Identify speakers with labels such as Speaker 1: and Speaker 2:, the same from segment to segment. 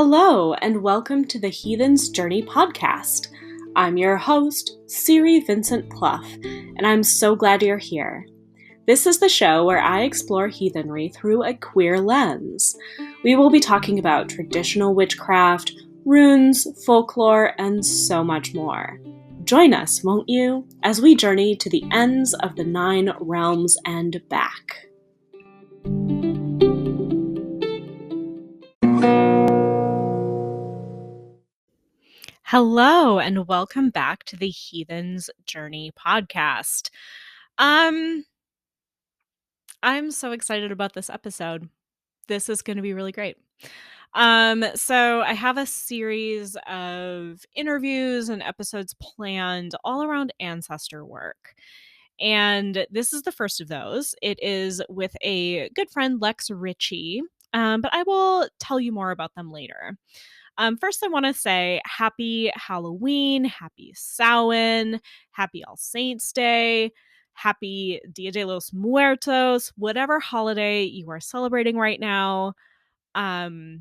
Speaker 1: Hello, and welcome to the Heathen's Journey podcast. I'm your host, Siri Vincent Clough, and I'm so glad you're here. This is the show where I explore heathenry through a queer lens. We will be talking about traditional witchcraft, runes, folklore, and so much more. Join us, won't you, as we journey to the ends of the 9 realms and back. Hello, and welcome back to the Heathen's Journey podcast. I'm so excited about this episode. This is going to be really great. So I have a series of interviews and episodes planned all around ancestor work. And this is the first of those. It is with a good friend, Lex Ritchie, but I will tell you more about them later. First, I want to say happy Halloween, happy Samhain, happy All Saints Day, happy Dia de los Muertos, whatever holiday you are celebrating right now. I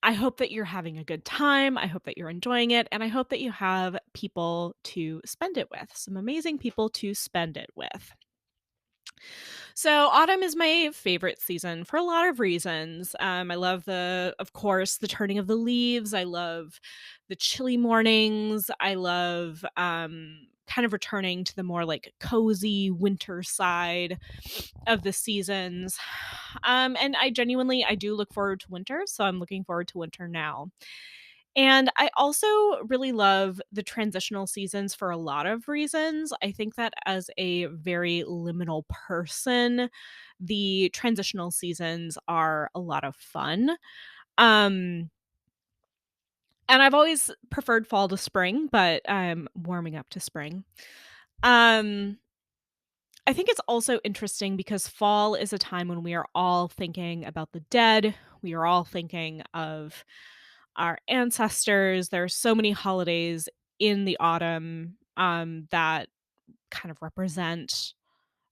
Speaker 1: hope that you're having a good time. I hope that you're enjoying it. And I hope that you have people to spend it with, some amazing people to spend it with. So autumn is my favorite season for a lot of reasons. I love of course, the turning of the leaves. I love the chilly mornings. I love kind of returning to the more like cozy winter side of the seasons. And I do look forward to winter, so I'm looking forward to winter now. And I also really love the transitional seasons for a lot of reasons. I think that as a very liminal person, the transitional seasons are a lot of fun. Um, and I've always preferred fall to spring, but I'm warming up to spring. Um, I think it's also interesting because fall is a time when we are all thinking about the dead. We are all thinking of our ancestors. There are so many holidays in the autumn that kind of represent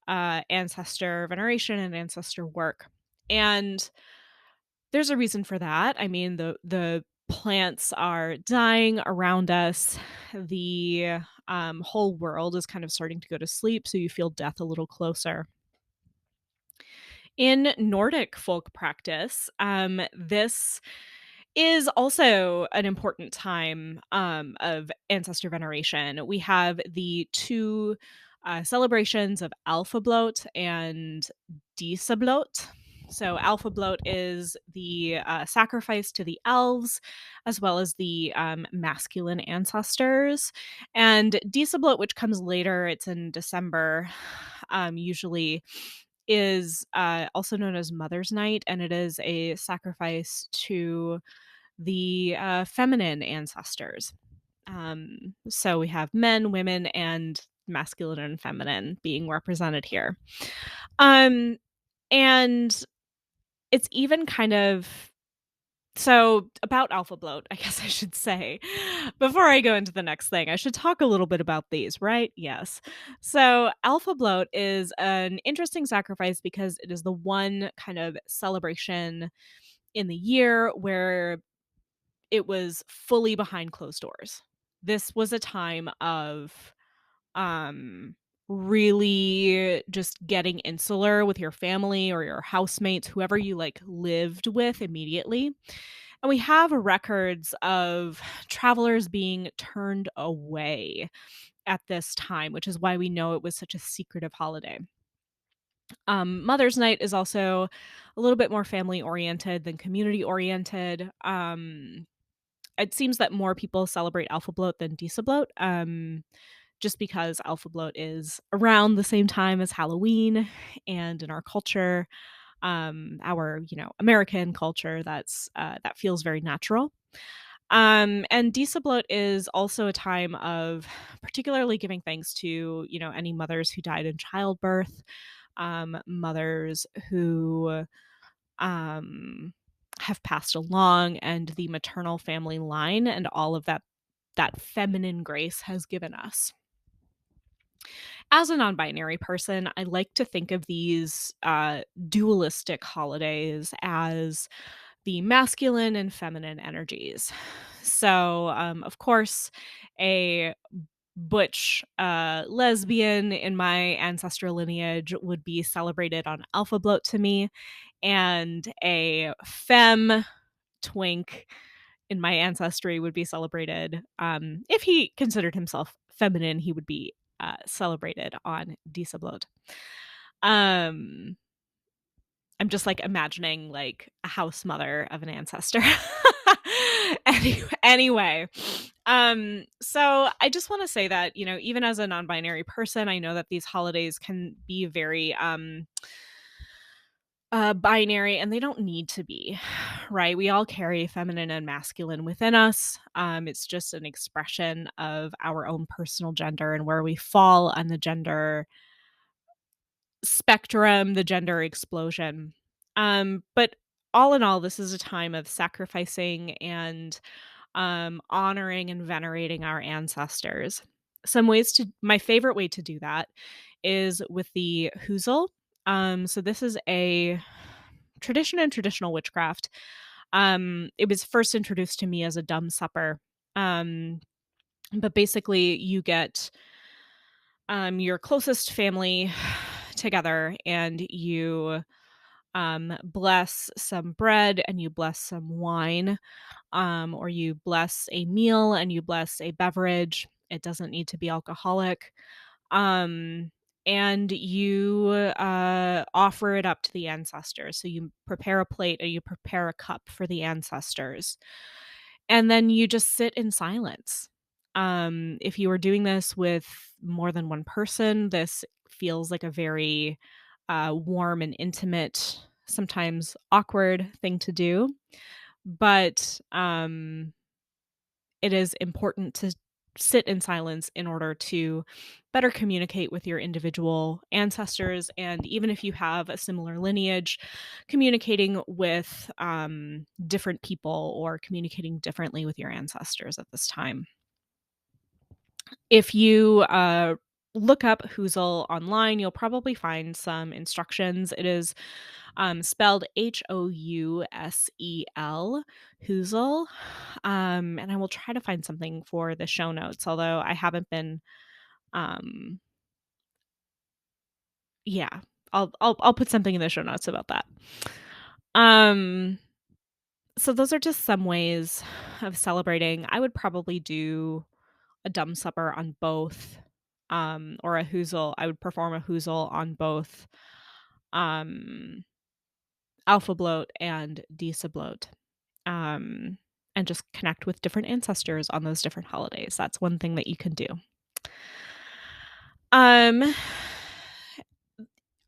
Speaker 1: ancestor veneration and ancestor work. And there's a reason for that. I mean, the plants are dying around us. The whole world is kind of starting to go to sleep, so you feel death a little closer. In Nordic folk practice, this is also an important time of ancestor veneration. We have the two celebrations of Alfablot and Disablot. So Alfablot is the sacrifice to the elves, as well as the masculine ancestors. And Disablot, which comes later, it's in December, usually is also known as Mother's Night, and it is a sacrifice to the feminine ancestors. So we have men, women, and masculine and feminine being represented here. And it's even kind of so about Alfablot, I guess I should say. Before I go into the next thing, I should talk a little bit about these, right? Yes. So Alfablot is an interesting sacrifice because it is the one kind of celebration in the year where it was fully behind closed doors. This was a time of um really just getting insular with your family or your housemates, whoever you like lived with immediately. And we have records of travelers being turned away at this time, which is why we know it was such a secretive holiday. Mother's Night is also a little bit more family oriented than community oriented. It seems that more people celebrate Alfablot than Disablot, just because Alfablot is around the same time as Halloween, and in our culture, our American culture, that feels very natural. And Disablot is also a time of particularly giving thanks to any mothers who died in childbirth, mothers who um, have passed along, and the maternal family line, and all of that feminine grace has given us. As a non-binary person, I like to think of these dualistic holidays as the masculine and feminine energies. So, of course, a butch lesbian in my ancestral lineage would be celebrated on Alpha Bloat to me, and a femme twink in my ancestry would be celebrated. If he considered himself feminine, he would be celebrated on Dieselblot. Um, I'm just like imagining like a house mother of an ancestor. Anyway, so I just want to say that, even as a non-binary person, I know that these holidays can be very binary, and they don't need to be, right? We all carry feminine and masculine within us. It's just an expression of our own personal gender and where we fall on the gender spectrum, the gender explosion. But all in all, this is a time of sacrificing and honoring and venerating our ancestors. My favorite way to do that is with the Hoozle. So this is a tradition in traditional witchcraft. It was first introduced to me as a dumb supper. Um, but basically, you get your closest family together, and you bless some bread and you bless some wine, or you bless a meal and you bless a beverage. It doesn't need to be alcoholic. Um, and you offer it up to the ancestors. So you prepare a plate and you prepare a cup for the ancestors. And then you just sit in silence. If you are doing this with more than one person, this feels like a very warm and intimate, sometimes awkward thing to do. But it is important to sit in silence in order to better communicate with your individual ancestors. And even if you have a similar lineage, communicating with different people or communicating differently with your ancestors at this time. If you look up Hoozle online, you'll probably find some instructions. It is spelled Housel, Hoozle. And I will try to find something for the show notes, although I haven't been. Um, yeah, I'll put something in the show notes about that. Um, so those are just some ways of celebrating. I would probably do a dumb supper on both, or a Hoozle. I would perform a Hoozle on both um, Alpha Bloat and Disa Bloat, um, and just connect with different ancestors on those different holidays. That's one thing that you can do. Um,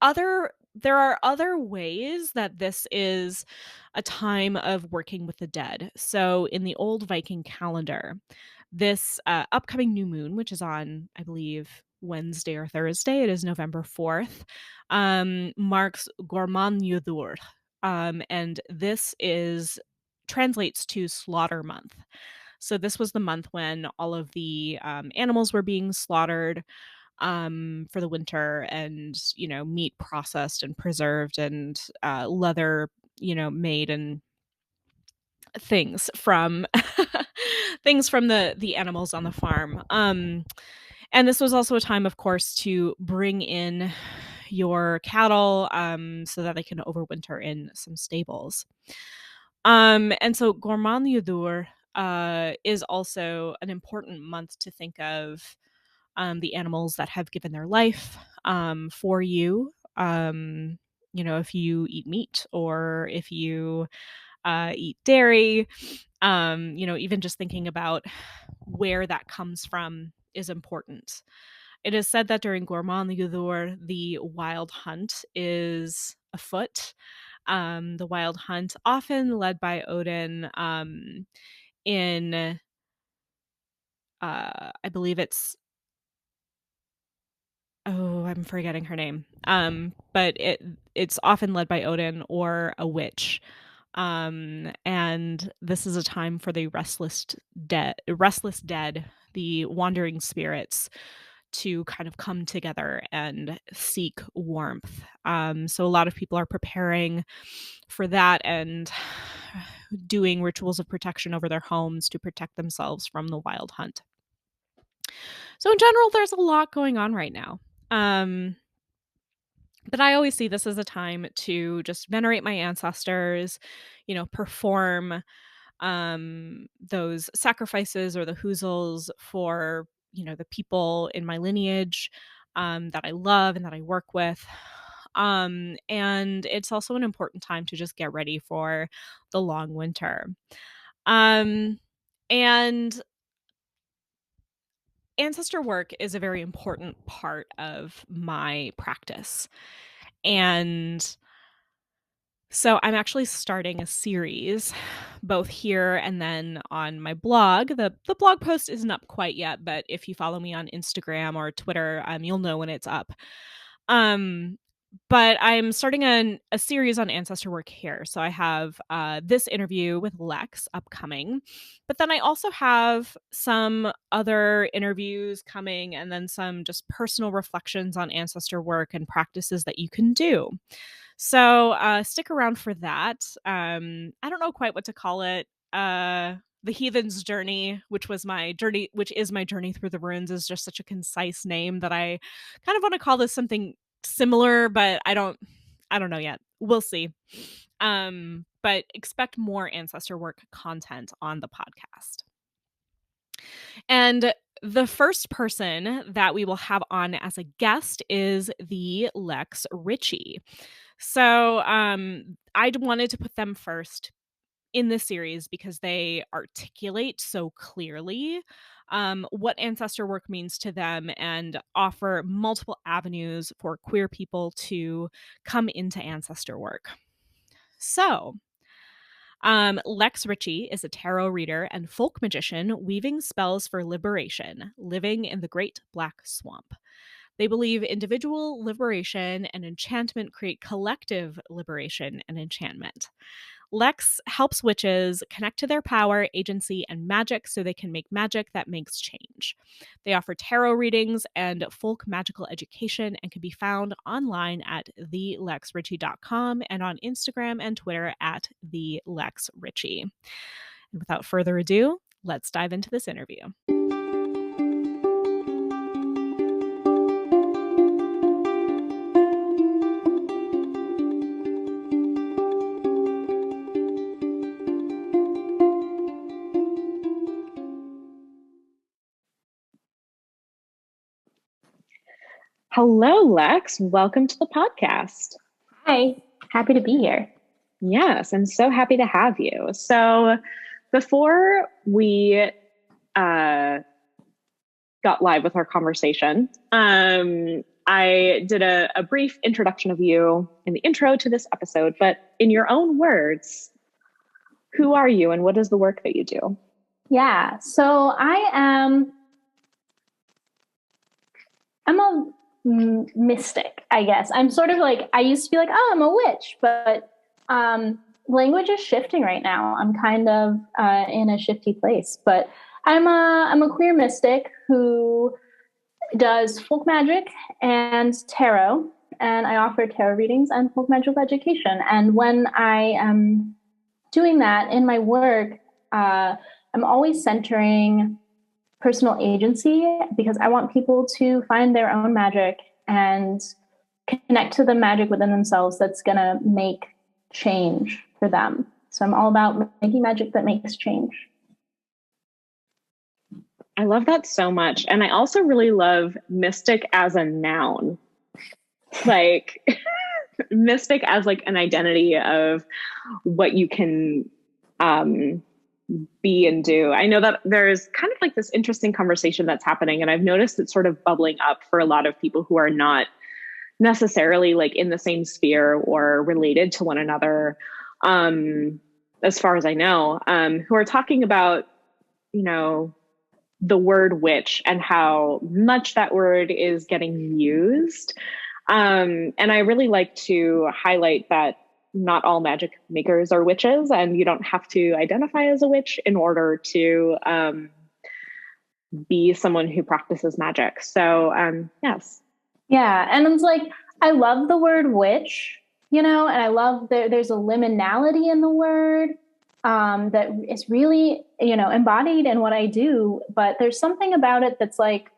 Speaker 1: there are other ways that this is a time of working with the dead. So in the old Viking calendar, this upcoming new moon, which is on, I believe, Wednesday or Thursday, it is November 4th, marks Gormanjudur. And this is translates to slaughter month. So this was the month when all of the animals were being slaughtered for the winter, and meat processed and preserved, and leather made, and things from things from the animals on the farm. And this was also a time, of course, to bring in your cattle so that they can overwinter in some stables. And so Gorman Yudur is also an important month to think of the animals that have given their life for you. If you eat meat, or if you eat dairy, even just thinking about where that comes from is important. It is said that during Gorman Yudur, the wild hunt is afoot. The wild hunt, often led by Odin, in I believe I'm forgetting her name. But it's often led by Odin or a witch. And this is a time for the restless dead, the wandering spirits, to kind of come together and seek warmth. So a lot of people are preparing for that and doing rituals of protection over their homes to protect themselves from the wild hunt. So in general, there's a lot going on right now. But I always see this as a time to just venerate my ancestors, perform those sacrifices or the hoozles for, the people in my lineage that I love and that I work with. And it's also an important time to just get ready for the long winter. And ancestor work is a very important part of my practice. And so I'm actually starting a series both here and then on my blog. The blog post isn't up quite yet, but if you follow me on Instagram or Twitter, you'll know when it's up. But I'm starting a series on ancestor work here. So I have this interview with Lex upcoming, but then I also have some other interviews coming and then some just personal reflections on ancestor work and practices that you can do. So stick around for that. I don't know quite what to call it. The Heathen's Journey, which is my journey through the runes, is just such a concise name that I kind of want to call this something similar, but I don't know yet. We'll see. But expect more ancestor work content on the podcast. And the first person that we will have on as a guest is the Lex Ritchie. So I wanted to put them first in this series because they articulate so clearly what ancestor work means to them and offer multiple avenues for queer people to come into ancestor work. So Lex Ritchie is a tarot reader and folk magician weaving spells for liberation, living in the Great Black Swamp. They believe individual liberation and enchantment create collective liberation and enchantment. Lex helps witches connect to their power, agency, and magic so they can make magic that makes change. They offer tarot readings and folk magical education and can be found online at thelexritchie.com and on Instagram and Twitter at thelexritchie. And without further ado, let's dive into this interview. Hello, Lex. Welcome to the podcast.
Speaker 2: Hi, happy to be here.
Speaker 1: Yes, I'm so happy to have you. So before we got live with our conversation, I did a brief introduction of you in the intro to this episode, but in your own words, who are you and what is the work that you do?
Speaker 2: Yeah, so I'm a mystic, I guess. I'm sort of like, I used to be like, oh, I'm a witch, but language is shifting right now. I'm kind of in a shifty place, but I'm a queer mystic who does folk magic and tarot, and I offer tarot readings and folk magical education. And when I am doing that in my work, I'm always centering personal agency because I want people to find their own magic and connect to the magic within themselves that's going to make change for them. So I'm all about making magic that makes change.
Speaker 1: I love that so much. And I also really love mystic as a noun. Like mystic as like an identity of what you can be and do. I know that there's kind of like this interesting conversation that's happening, and I've noticed it's sort of bubbling up for a lot of people who are not necessarily like in the same sphere or related to one another, as far as I know, who are talking about, the word witch and how much that word is getting used. And I really like to highlight that not all magic makers are witches, and you don't have to identify as a witch in order to
Speaker 3: be someone who practices magic. So, yes.
Speaker 2: Yeah. And it's like, I love the word witch, and I love there's a liminality in the word that is really, embodied in what I do. But there's something about it that's like,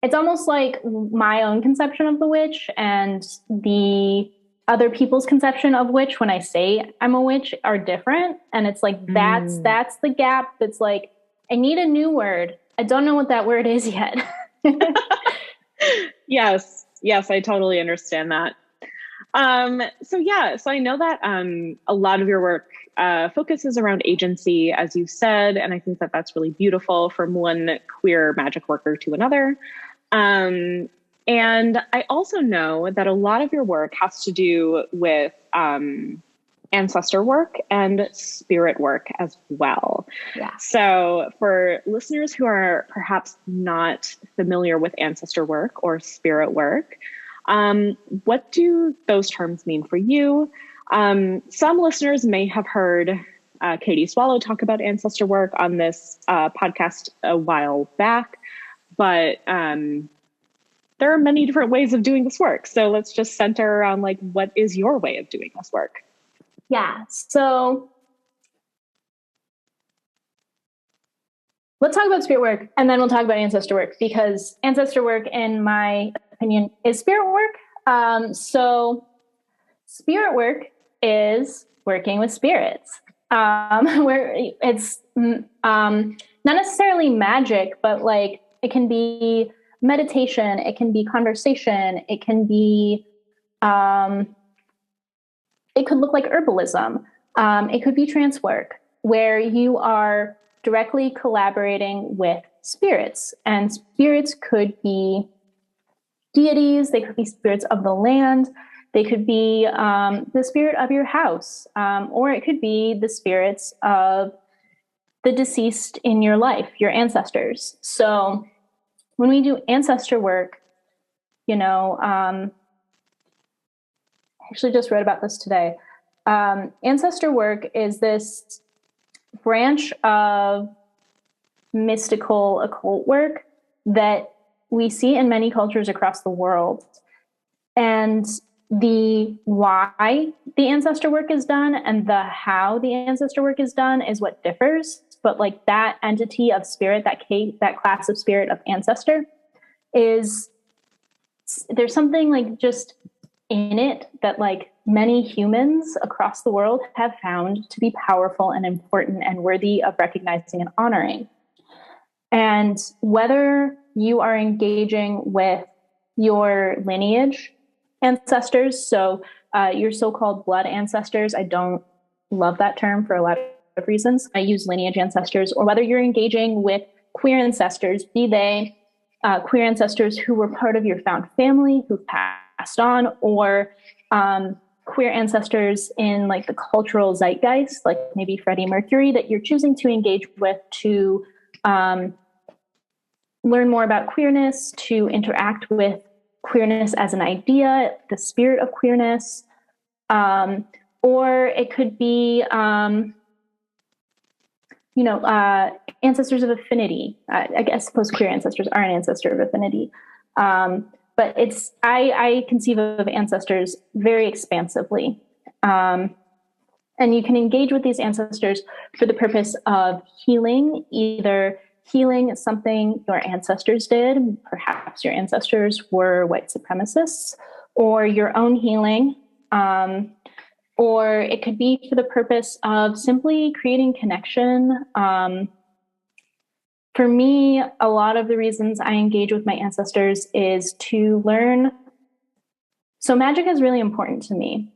Speaker 2: it's almost like my own conception of the witch and the other people's conception of witch when I say I'm a witch are different. And it's like, that's the gap. That's like, I need a new word. I don't know what that word is yet.
Speaker 3: Yes, I totally understand that. So I know that a lot of your work focuses around agency, as you said, and I think that that's really beautiful from one queer magic worker to another. And I also know that a lot of your work has to do with ancestor work and spirit work as well.
Speaker 2: Yeah.
Speaker 3: So for listeners who are perhaps not familiar with ancestor work or spirit work, what do those terms mean for you? Some listeners may have heard Katie Swallow talk about ancestor work on this podcast a while back, but there are many different ways of doing this work. So let's just center around like, what is your way of doing this work?
Speaker 2: Yeah. So let's talk about spirit work and then we'll talk about ancestor work, because ancestor work, in my opinion, is spirit work. So spirit work is working with spirits, where it's not necessarily magic, but like it can be meditation, it can be conversation, it can be, it could look like herbalism. It could be trance work, where you are directly collaborating with spirits. And spirits could be deities, they could be spirits of the land, they could be the spirit of your house, or it could be the spirits of the deceased in your life, your ancestors. So when we do ancestor work, I actually just wrote about this today. Ancestor work is this branch of mystical occult work that we see in many cultures across the world. And the why the ancestor work is done and the how the ancestor work is done is what differs. But like that entity of spirit, that class of spirit of ancestor, is there's something like just in it that like many humans across the world have found to be powerful and important and worthy of recognizing and honoring. And whether you are engaging with your lineage ancestors, so your so-called blood ancestors, I don't love that term for a lot of reasons. I use lineage ancestors, or whether you're engaging with queer ancestors, be they queer ancestors who were part of your found family, who passed on, or queer ancestors in like the cultural zeitgeist, like maybe Freddie Mercury, that you're choosing to engage with to learn more about queerness, to interact with queerness as an idea, the spirit of queerness, or it could be, ancestors of affinity. I suppose queer ancestors are an ancestor of affinity. But I conceive of ancestors very expansively. And you can engage with these ancestors for the purpose of healing, either healing something your ancestors did, perhaps your ancestors were white supremacists, or your own healing, or it could be for the purpose of simply creating connection. For me, a lot of the reasons I engage with my ancestors is to learn. So magic is really important to me.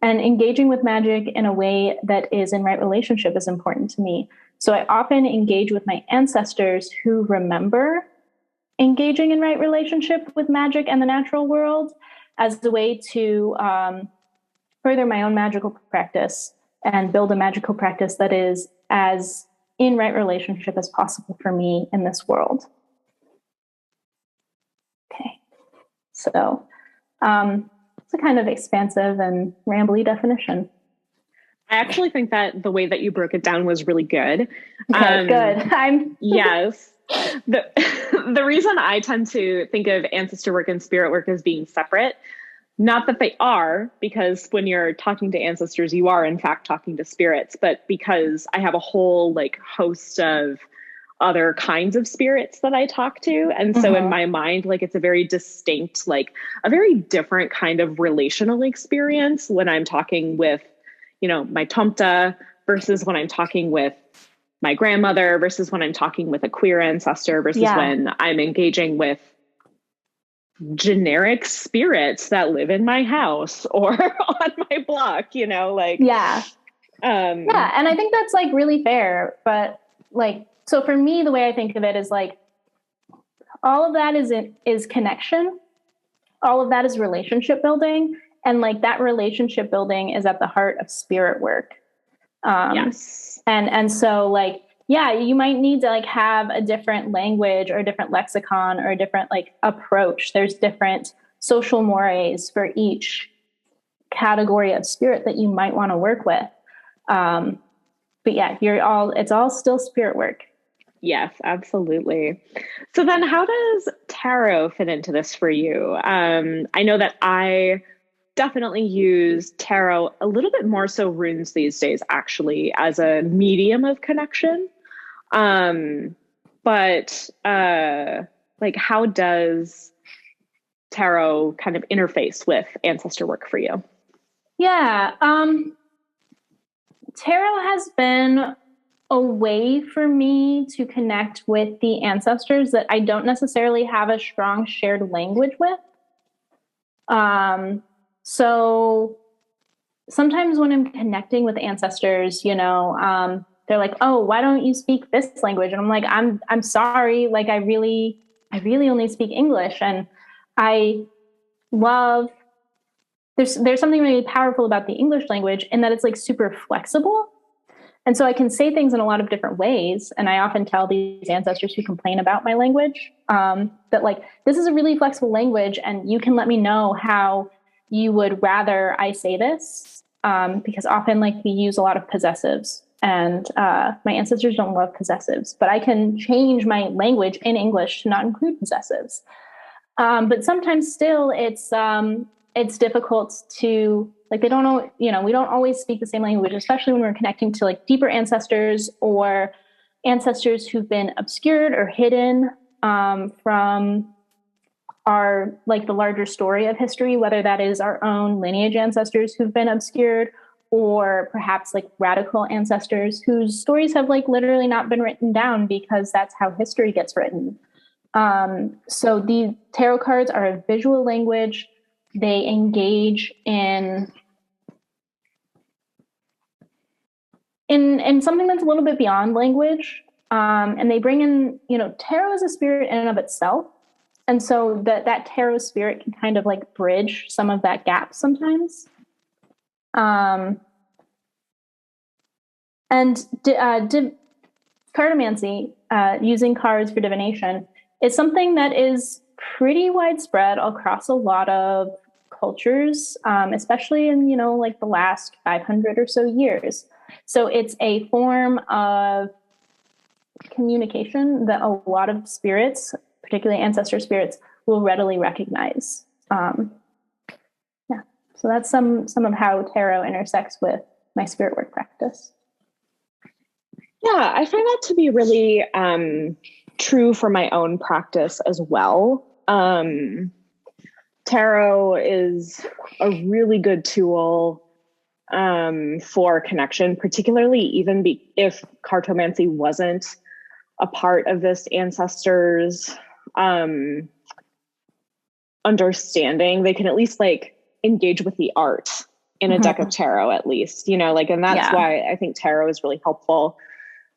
Speaker 2: And engaging with magic in a way that is in right relationship is important to me. So I often engage with my ancestors who remember engaging in right relationship with magic and the natural world as a way to further my own magical practice and build a magical practice that is as in right relationship as possible for me in this world. Okay. So it's a kind of expansive and rambly definition.
Speaker 3: I actually think that the way that you broke it down was really good.
Speaker 2: Okay, good.
Speaker 3: Yes. The the reason I tend to think of ancestor work and spirit work as being separate, not that they are, because when you're talking to ancestors, you are in fact talking to spirits, but because I have a whole like host of other kinds of spirits that I talk to. And so in my mind, like it's a very distinct, like a very different kind of relational experience when I'm talking with, you know, my tomta versus when I'm talking with my grandmother versus when I'm talking with a queer ancestor versus when I'm engaging with generic spirits that live in my house or on my block, you know, like
Speaker 2: yeah, and I think that's like really fair. But like, so for me, the way I think of it is like all of that is connection, all of that is relationship building, and like that relationship building is at the heart of spirit work.
Speaker 3: Yes.
Speaker 2: And so like, yeah, you might need to like have a different language or a different lexicon or a different like approach. There's different social mores for each category of spirit that you might want to work with. But yeah, it's all still spirit work.
Speaker 3: Yes, absolutely. So then how does tarot fit into this for you? I know that I definitely use tarot a little bit more so runes these days, actually, as a medium of connection. But like, how does tarot kind of interface with ancestor work for you?
Speaker 2: Yeah. Tarot has been a way for me to connect with the ancestors that I don't necessarily have a strong shared language with. So sometimes when I'm connecting with ancestors, you know, they're like, "Oh, why don't you speak this language?" And I'm like, "I'm sorry. Like, I really only speak English." And I love there's something really powerful about the English language in that it's like super flexible. And so I can say things in a lot of different ways. And I often tell these ancestors who complain about my language that like, this is a really flexible language and you can let me know how you would rather I say this. Because often like we use a lot of possessives and my ancestors don't love possessives, but I can change my language in English to not include possessives. But sometimes still it's difficult to like, they don't know, you know, we don't always speak the same language, especially when we're connecting to like deeper ancestors or ancestors who've been obscured or hidden from our, like the larger story of history, whether that is our own lineage ancestors who've been obscured or perhaps like radical ancestors whose stories have like literally not been written down because that's how history gets written. So the tarot cards are a visual language. They engage in something that's a little bit beyond language. And they bring in, you know, tarot is a spirit in and of itself. And so that tarot spirit can kind of like bridge some of that gap sometimes. Cartomancy, using cards for divination, is something that is pretty widespread across a lot of cultures, especially in, you know, like the last 500 or so years. So it's a form of communication that a lot of spirits, particularly ancestor spirits, will readily recognize. So that's some of how tarot intersects with my spirit work practice.
Speaker 3: Yeah, I find that to be really true for my own practice as well. Tarot is a really good tool for connection, particularly even if cartomancy wasn't a part of this ancestor's understanding. They can at least like engage with the art in a deck of tarot, at least, you know, like, and that's why I think tarot is really helpful.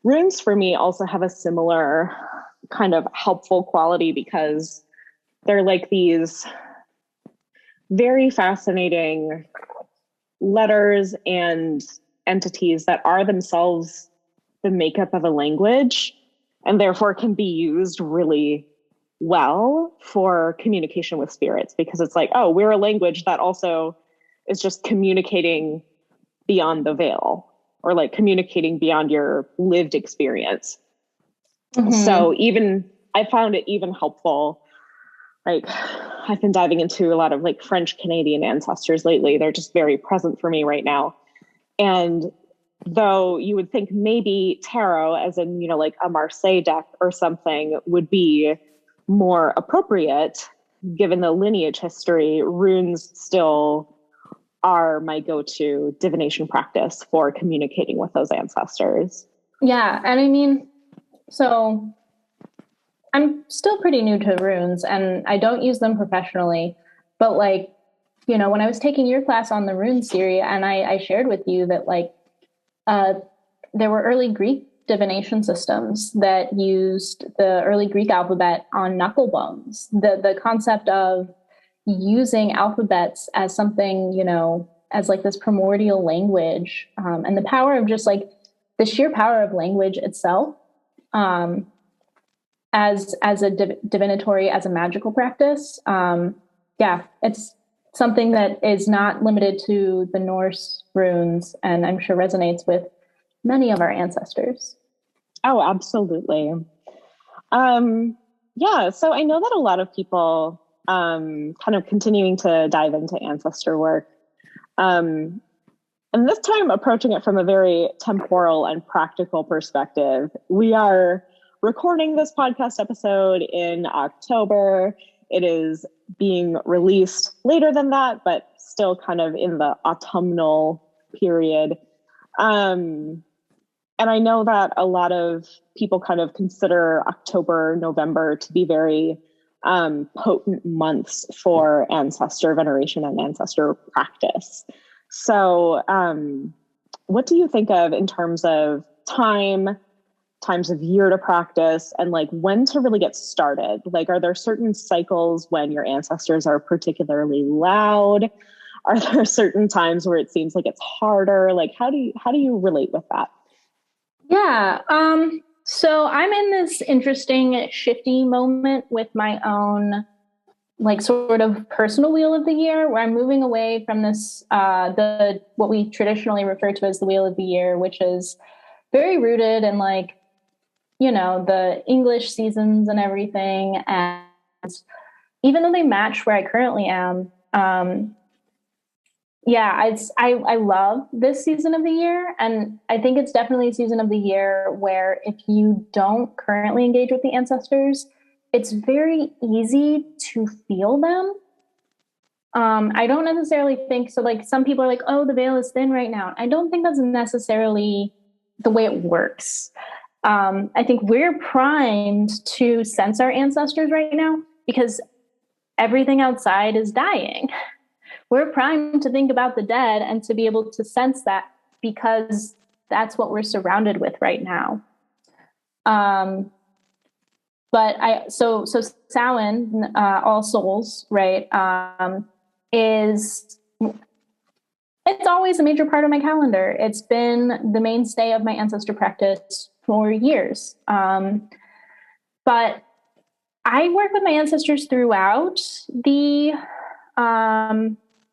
Speaker 3: Runes for me also have a similar kind of helpful quality because they're like these very fascinating letters and entities that are themselves the makeup of a language and therefore can be used really well for communication with spirits because it's like, oh, we're a language that also is just communicating beyond the veil, or like communicating beyond your lived experience. So even I found it even helpful. Like I've been diving into a lot of like French Canadian ancestors lately. They're just very present for me right now. And though you would think maybe tarot, as in, like a Marseille deck or something, would be more appropriate given the lineage history, runes still are my go-to divination practice for communicating with those ancestors.
Speaker 2: Yeah. And I mean, so I'm still pretty new to runes and I don't use them professionally, but like, when I was taking your class on the rune series and I shared with you that like, there were early Greek divination systems that used the early Greek alphabet on knuckle bones. The concept of using alphabets as something, as like this primordial language, and the power of just like the sheer power of language itself, as a divinatory, as a magical practice. Yeah, it's something that is not limited to the Norse runes, and I'm sure resonates with many of our ancestors.
Speaker 3: Oh, absolutely. Yeah, so I know that a lot of people kind of continuing to dive into ancestor work. And this time approaching it from a very temporal and practical perspective. We are recording this podcast episode in October. It is being released later than that, but still kind of in the autumnal period. And I know that a lot of people kind of consider October, November to be very potent months for ancestor veneration and ancestor practice. So what do you think of in terms of times of year to practice, and like when to really get started? Like, are there certain cycles when your ancestors are particularly loud? Are there certain times where it seems like it's harder? Like, how do you relate with that?
Speaker 2: Yeah. So I'm in this interesting shifty moment with my own like sort of personal wheel of the year, where I'm moving away from this what we traditionally refer to as the wheel of the year, which is very rooted in like, the English seasons and everything. And even though they match where I currently am, yeah, I love this season of the year. And I think it's definitely a season of the year where if you don't currently engage with the ancestors, it's very easy to feel them. I don't necessarily think so. Like some people are like, oh, the veil is thin right now. I don't think that's necessarily the way it works. I think we're primed to sense our ancestors right now because everything outside is dying. We're primed to think about the dead and to be able to sense that because that's what we're surrounded with right now. So Samhain, All Souls, right, it's always a major part of my calendar. It's been the mainstay of my ancestor practice for years. But I work with my ancestors throughout the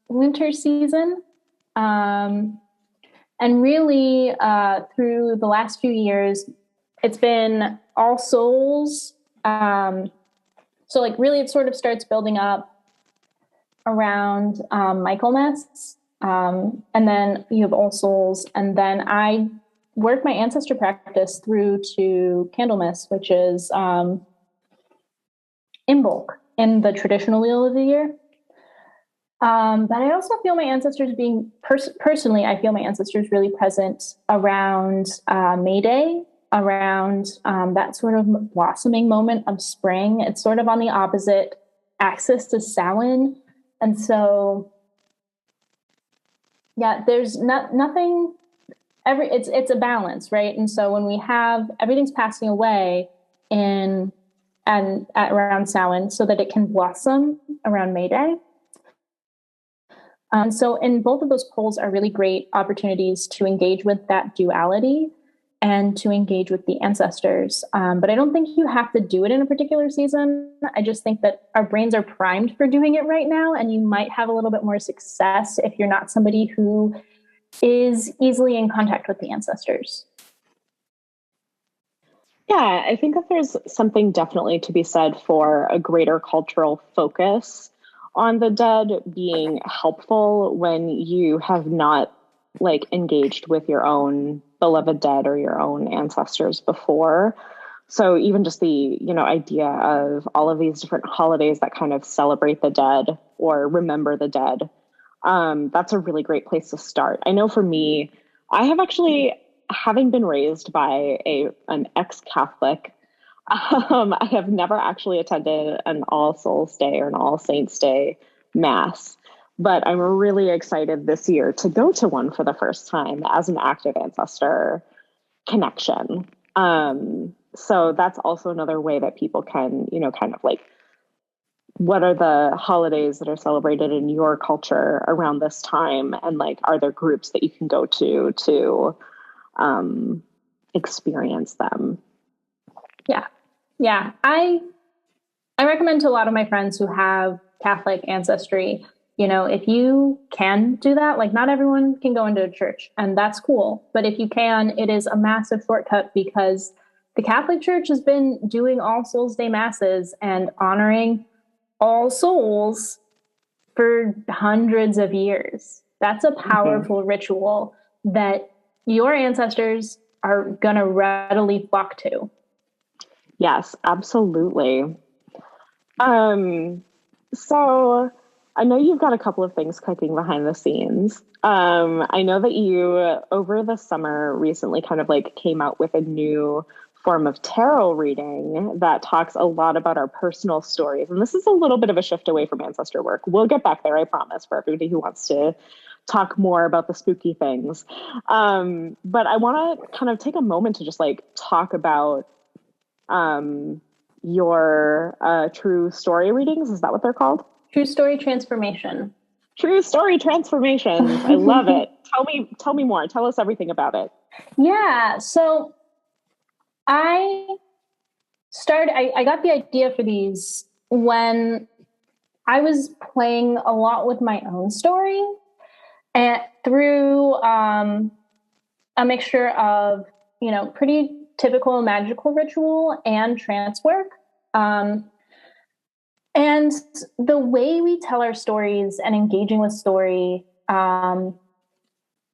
Speaker 2: winter season. And really, through the last few years, it's been All Souls. So like really it sort of starts building up around Michaelmas. And then you have All Souls. And then I work my ancestor practice through to Candlemas, which is Imbolc in the traditional wheel of the year. But I also feel my ancestors being personally, I feel my ancestors really present around May Day, around that sort of blossoming moment of spring. It's sort of on the opposite axis to Samhain. And so, yeah, there's nothing, it's a balance, right? And so when we have everything's passing away around Samhain so that it can blossom around May Day. So in both of those poles are really great opportunities to engage with that duality and to engage with the ancestors. But I don't think you have to do it in a particular season. I just think that our brains are primed for doing it right now. And you might have a little bit more success if you're not somebody who is easily in contact with the ancestors.
Speaker 3: Yeah, I think that there's something definitely to be said for a greater cultural focus on the dead being helpful when you have not like engaged with your own beloved dead or your own ancestors before. So even just the, idea of all of these different holidays that kind of celebrate the dead or remember the dead, that's a really great place to start. I know for me, I have actually, having been raised by an ex-Catholic, I have never actually attended an All Souls Day or an All Saints Day mass, but I'm really excited this year to go to one for the first time as an active ancestor connection. So that's also another way that people can, kind of like, what are the holidays that are celebrated in your culture around this time? And like, are there groups that you can go to experience them?
Speaker 2: Yeah. Yeah. I recommend to a lot of my friends who have Catholic ancestry, if you can do that, like not everyone can go into a church, and that's cool. But if you can, it is a massive shortcut because the Catholic Church has been doing All Souls Day masses and honoring all souls for hundreds of years. That's a powerful ritual that your ancestors are going to readily flock to.
Speaker 3: Yes, absolutely. So I know you've got a couple of things cooking behind the scenes. I know that you over the summer recently kind of like came out with a new form of tarot reading that talks a lot about our personal stories. And this is a little bit of a shift away from ancestor work. We'll get back there, I promise, for everybody who wants to talk more about the spooky things. But I want to kind of take a moment to just like talk about your true story readings. Is that what they're called?
Speaker 2: True story transformation.
Speaker 3: True story transformations. I love it. Tell me more. Tell us everything about it.
Speaker 2: Yeah. So I I got the idea for these when I was playing a lot with my own story and through a mixture of, pretty typical magical ritual and trance work. And the way we tell our stories and engaging with story can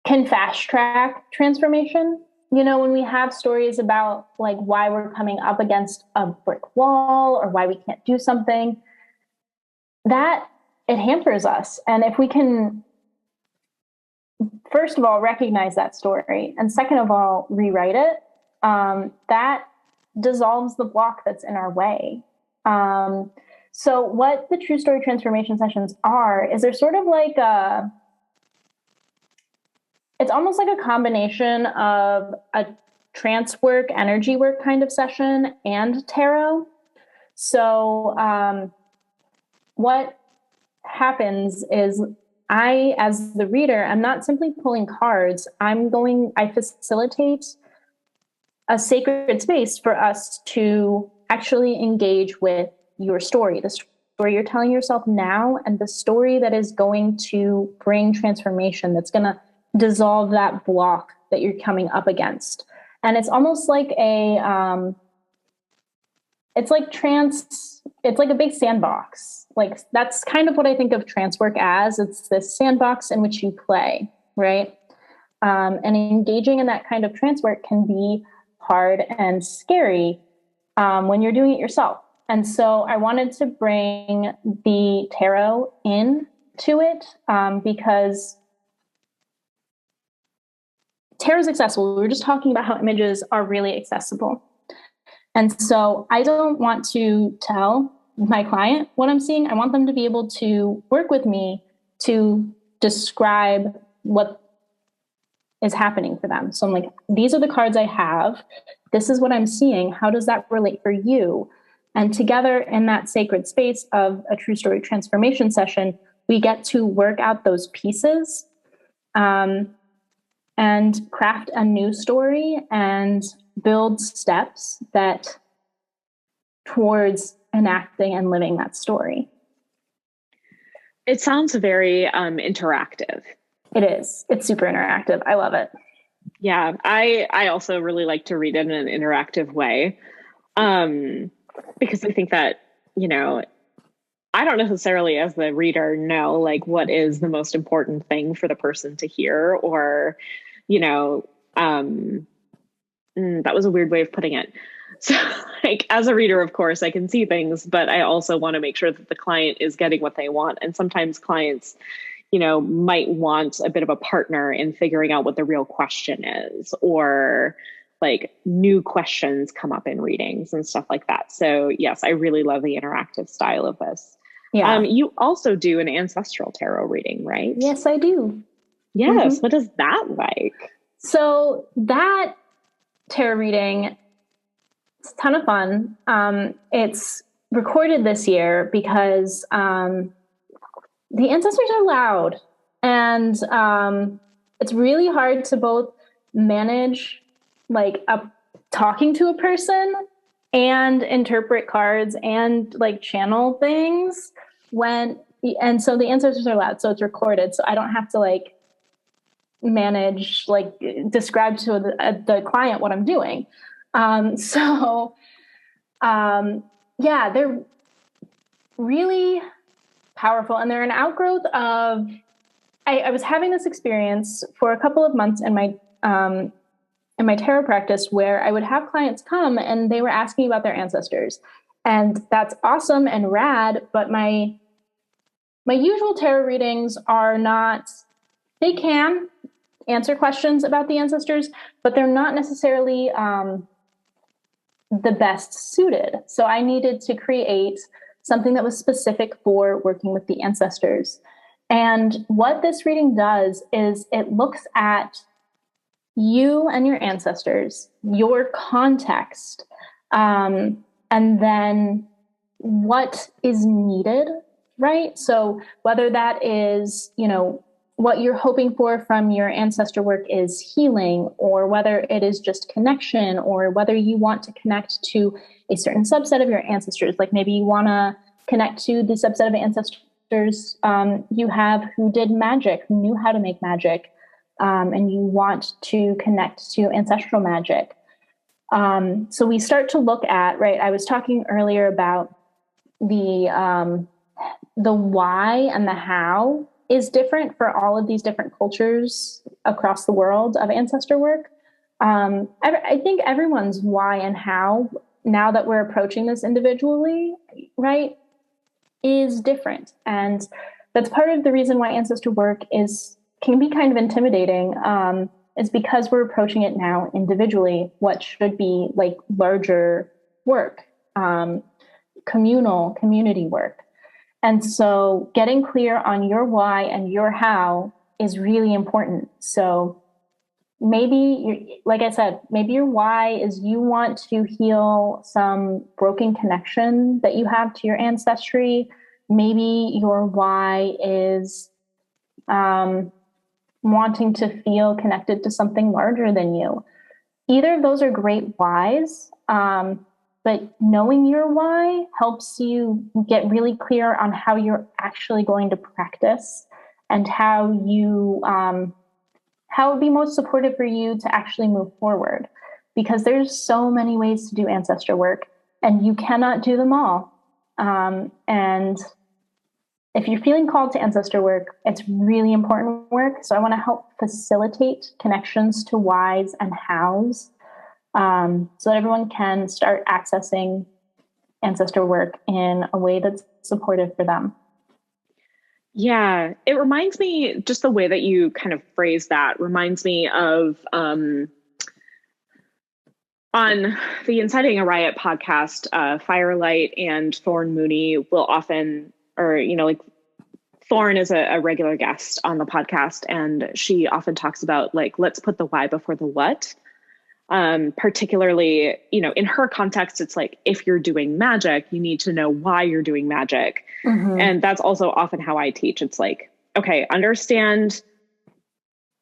Speaker 2: fast track transformation. When we have stories about like why we're coming up against a brick wall or why we can't do something, that it hampers us. And if we can, first of all, recognize that story, and second of all, rewrite it, that dissolves the block that's in our way. So what the true story transformation sessions are is they're sort of like it's almost like a combination of a trance work, energy work kind of session and tarot. So what happens is I, as the reader, I'm not simply pulling cards. I facilitate a sacred space for us to actually engage with your story, the story you're telling yourself now, and the story that is going to bring transformation, that's going to dissolve that block that you're coming up against. And it's almost like it's like a big sandbox. Like that's kind of what I think of trance work as. It's this sandbox in which you play, right? And engaging in that kind of trance work can be hard and scary when you're doing it yourself. And so I wanted to bring the tarot into it because tarot is accessible. We were just talking about how images are really accessible. And so I don't want to tell my client what I'm seeing. I want them to be able to work with me to describe what is happening for them. So I'm like, these are the cards I have. This is what I'm seeing. How does that relate for you? And together in that sacred space of a true story transformation session, we get to work out those pieces and craft a new story and build steps that towards enacting and living that story.
Speaker 3: It sounds very interactive.
Speaker 2: It is. It's super interactive. I love it.
Speaker 3: Yeah, I also really like to read it in an interactive way. Because I think that, you know, I don't necessarily as the reader know like what is the most important thing for the person to hear, or, you know, that was a weird way of putting it. So like as a reader, of course, I can see things, but I also want to make sure that the client is getting what they want. And sometimes clients, you know, might want a bit of a partner in figuring out what the real question is, or like new questions come up in readings and stuff like that. So yes, I really love the interactive style of this.
Speaker 2: Yeah.
Speaker 3: You also do an ancestral tarot reading, right?
Speaker 2: Yes, I do.
Speaker 3: Yes. What is that like?
Speaker 2: So that tarot reading, it's a ton of fun. It's recorded this year because the ancestors are loud, and it's really hard to both manage like talking to a person and interpret cards and like channel things and so the ancestors are loud, so it's recorded, so I don't have to like manage, like describe to the client what I'm doing. So yeah, they're really powerful, and they're an outgrowth of I was having this experience for a couple of months in my tarot practice where I would have clients come and they were asking about their ancestors, and that's awesome and rad, but my usual tarot readings are not, they can answer questions about the ancestors, but they're not necessarily the best suited. So I needed to create something that was specific for working with the ancestors. And what this reading does is it looks at you and your ancestors, your context, and then what is needed, right? So whether that is, you know, what you're hoping for from your ancestor work is healing, or whether it is just connection, or whether you want to connect to a certain subset of your ancestors. Like maybe you want to connect to the subset of ancestors you have who did magic, who knew how to make magic, and you want to connect to ancestral magic. So we start to look at, right, I was talking earlier about the why and the how is different for all of these different cultures across the world of ancestor work. I think everyone's why and how, now that we're approaching this individually, right, is different. And that's part of the reason why ancestor work can be kind of intimidating, is because we're approaching it now individually, what should be like larger work, community work. And so getting clear on your why and your how is really important. So maybe, like I said, maybe your why is you want to heal some broken connection that you have to your ancestry. Maybe your why is wanting to feel connected to something larger than you. Either of those are great whys. But knowing your why helps you get really clear on how you're actually going to practice, and how it would be most supportive for you to actually move forward. Because there's so many ways to do ancestor work, and you cannot do them all. And if you're feeling called to ancestor work, it's really important work. So I want to help facilitate connections to whys and hows, so that everyone can start accessing ancestor work in a way that's supportive for them.
Speaker 3: Yeah, it reminds me, just the way that you kind of phrase that reminds me of on the Inciting a Riot podcast, Firelight and Thorn Mooney will often, or, you know, like Thorn is a regular guest on the podcast, and she often talks about like, let's put the why before the what. Particularly, you know, in her context, it's like, if you're doing magic, you need to know why you're doing magic. Mm-hmm. And that's also often how I teach. It's like, okay, understand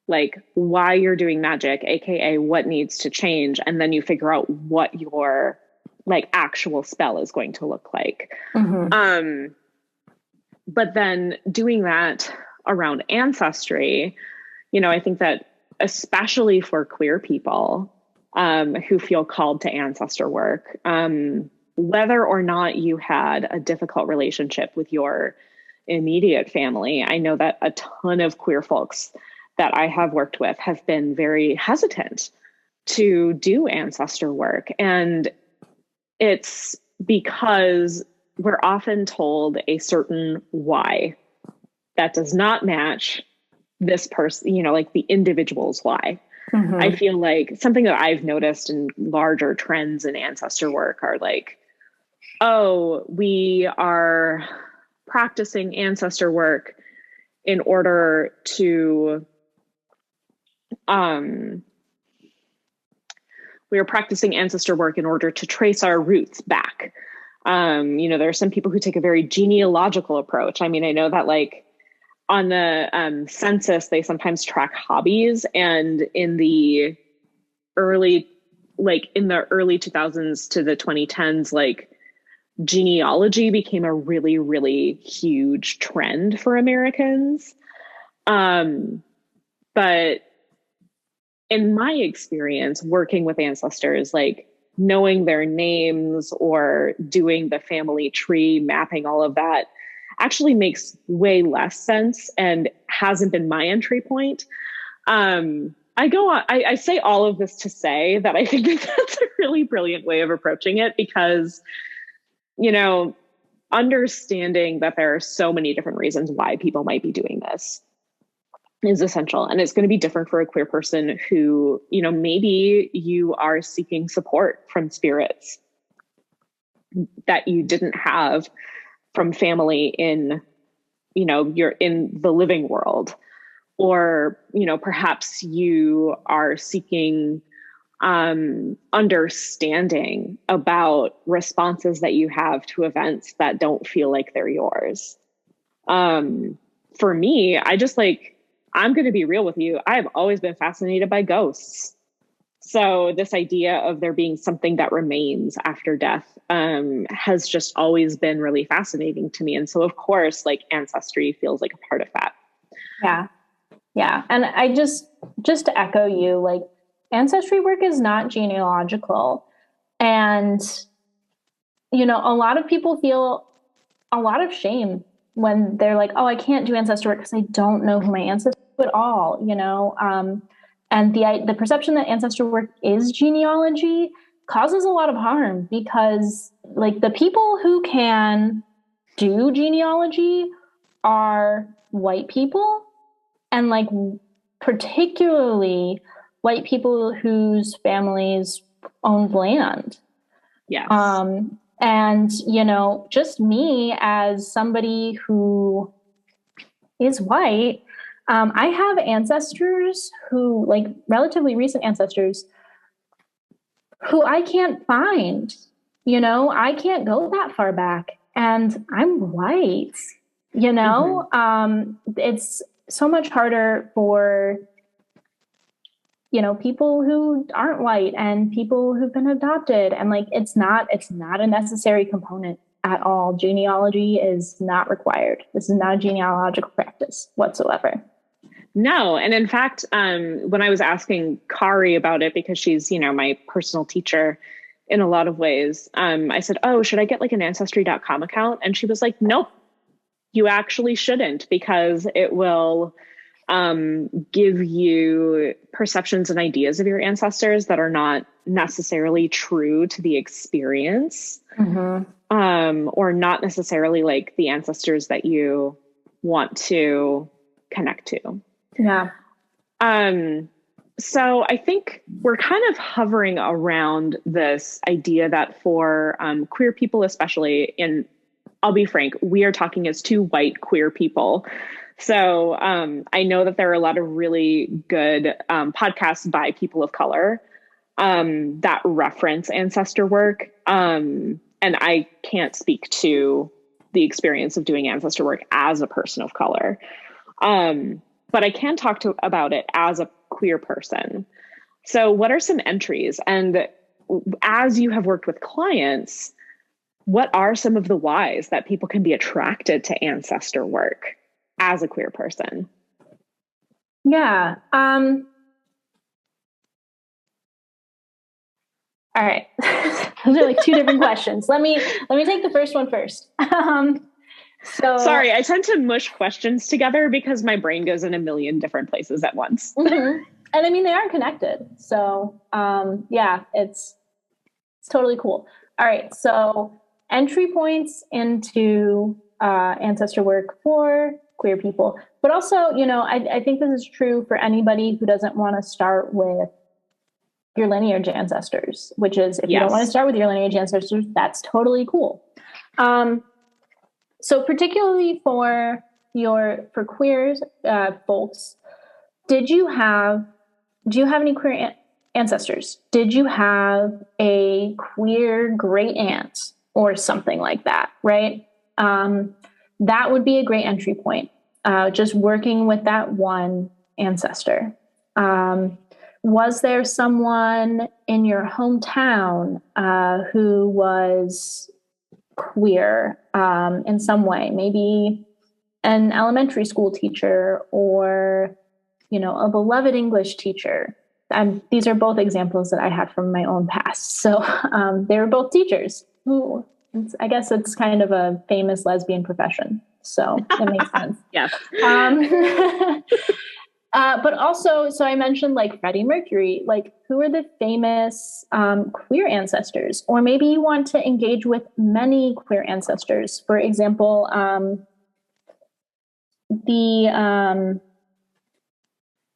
Speaker 3: like why you're doing magic, AKA what needs to change. And then you figure out what your like actual spell is going to look like. Mm-hmm. But then doing that around ancestry, I think that especially for queer people who feel called to ancestor work, whether or not you had a difficult relationship with your immediate family, I know that a ton of queer folks that I have worked with have been very hesitant to do ancestor work. And it's because we're often told a certain why that does not match this person, like the individual's why.
Speaker 2: Mm-hmm.
Speaker 3: I feel like something that I've noticed in larger trends in ancestor work are like, oh, we are practicing ancestor work in order to trace our roots back. There are some people who take a very genealogical approach. I mean, I know that like on the census, they sometimes track hobbies, and in the early 2000s to the 2010s, like genealogy became a really, really huge trend for Americans. But in my experience working with ancestors, like knowing their names or doing the family tree, mapping all of that actually makes way less sense and hasn't been my entry point. I say all of this to say that I think that that's a really brilliant way of approaching it, because, understanding that there are so many different reasons why people might be doing this is essential. And it's going to be different for a queer person who, maybe you are seeking support from spirits that you didn't have from family in, you're in the living world, or, perhaps you are seeking understanding about responses that you have to events that don't feel like they're yours. For me, I'm going to be real with you. I've always been fascinated by ghosts. So this idea of there being something that remains after death has just always been really fascinating to me. And so, of course, like ancestry feels like a part of that.
Speaker 2: Yeah. Yeah. And I just to echo you, like ancestry work is not genealogical. And, a lot of people feel a lot of shame when they're like, oh, I can't do ancestor work because I don't know who my ancestors are at all, and the perception that ancestor work is genealogy causes a lot of harm, because like the people who can do genealogy are white people, and like particularly white people whose families owned land.
Speaker 3: Yes.
Speaker 2: And, just me as somebody who is white, I have ancestors who, like relatively recent ancestors, who I can't find. I can't go that far back, and I'm white. It's so much harder for people who aren't white and people who've been adopted, and like it's not a necessary component at all. Genealogy is not required. This is not a genealogical practice whatsoever.
Speaker 3: No. And in fact, when I was asking Kari about it, because she's, my personal teacher in a lot of ways, I said, oh, should I get like an ancestry.com account? And she was like, nope, you actually shouldn't, because it will give you perceptions and ideas of your ancestors that are not necessarily true to the experience, or not necessarily like the ancestors that you want to connect to.
Speaker 2: Yeah.
Speaker 3: So I think we're kind of hovering around this idea that for queer people, especially, and I'll be frank, we are talking as two white queer people. So I know that there are a lot of really good podcasts by people of color that reference ancestor work. And I can't speak to the experience of doing ancestor work as a person of color. But I can talk about it as a queer person. So what are some entries? And as you have worked with clients, what are some of the whys that people can be attracted to ancestor work as a queer person?
Speaker 2: Yeah. All right. Those are like two different questions. Let me take the first one first. So,
Speaker 3: Sorry, I tend to mush questions together because my brain goes in a million different places at once.
Speaker 2: and I mean they are connected. So, yeah, it's totally cool. All right. So, entry points into ancestor work for queer people, but also, I think this is true for anybody who doesn't want to start with your lineage ancestors, which is if you don't want to
Speaker 3: Yes.
Speaker 2: start with your lineage ancestors, that's totally cool. Um, so particularly for queers folks, did you have do you have any queer ancestors? Did you have a queer great aunt or something like that? Right. That would be a great entry point. Just working with that one ancestor. Was there someone in your hometown who was queer in some way? Maybe an elementary school teacher or, a beloved English teacher. These are both examples that I had from my own past. So they were both teachers. Ooh, I guess it's kind of a famous lesbian profession. So it makes sense.
Speaker 3: Yes.
Speaker 2: But also, so I mentioned like Freddie Mercury, like who are the famous queer ancestors? Or maybe you want to engage with many queer ancestors. For example, the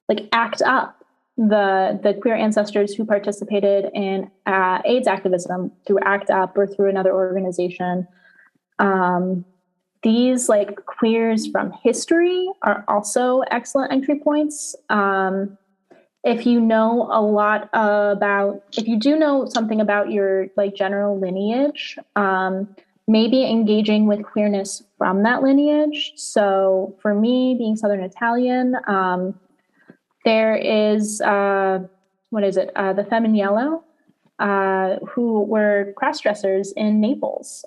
Speaker 2: like ACT UP, the queer ancestors who participated in AIDS activism through ACT UP or through another organization. These like queers from history are also excellent entry points. If you know if you do know something about your like general lineage, maybe engaging with queerness from that lineage. So for me, being Southern Italian, there is, what is it? The Feminiello, who were cross-dressers in Naples.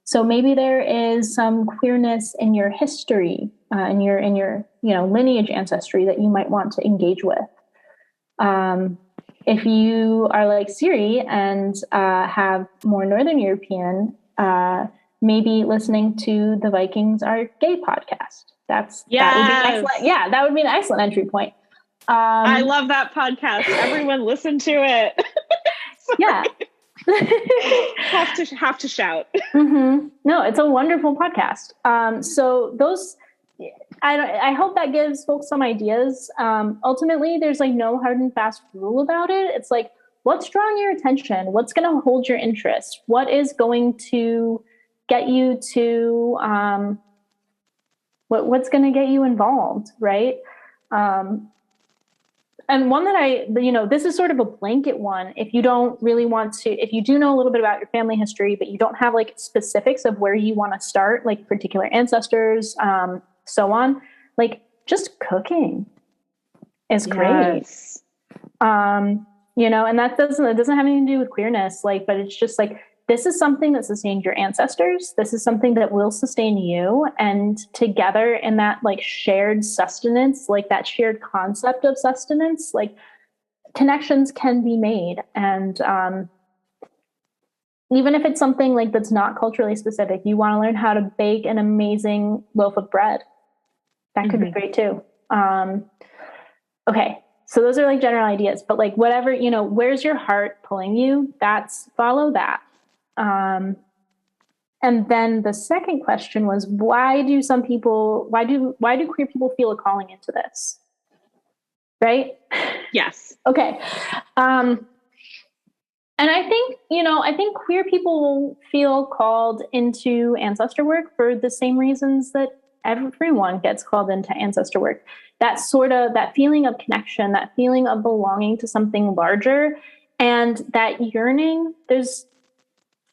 Speaker 2: So maybe there is some queerness in your history, in your lineage ancestry that you might want to engage with. If you are like Siri and have more Northern European, maybe listening to the Vikings Are Gay podcast. That would be excellent. Yeah, that would be an excellent entry point.
Speaker 3: I love that podcast. Everyone listen to it.
Speaker 2: Yeah.
Speaker 3: have to shout.
Speaker 2: Mm-hmm. No, it's a wonderful podcast. So those, I hope that gives folks some ideas. Ultimately, there's like no hard and fast rule about it. It's like, what's drawing your attention? What's going to hold your interest? What is going to get you to, what's going to get you involved, right? And one that this is sort of a blanket one. If you don't really want to, if you do know a little bit about your family history, but you don't have like specifics of where you want to start, like particular ancestors, so on, like just cooking is great.
Speaker 3: Yes.
Speaker 2: And it doesn't have anything to do with queerness, like, but it's just like, this is something that sustained your ancestors. This is something that will sustain you. And together in that like shared sustenance, like that shared concept of sustenance, like connections can be made. And even if it's something like that's not culturally specific, you want to learn how to bake an amazing loaf of bread. That could be great too. Okay. So those are like general ideas, but like whatever, where's your heart pulling you? Follow that. And then the second question was, why do queer people feel a calling into this? Right?
Speaker 3: Yes.
Speaker 2: Okay. And I think queer people feel called into ancestor work for the same reasons that everyone gets called into ancestor work. That feeling of connection, that feeling of belonging to something larger, and that yearning.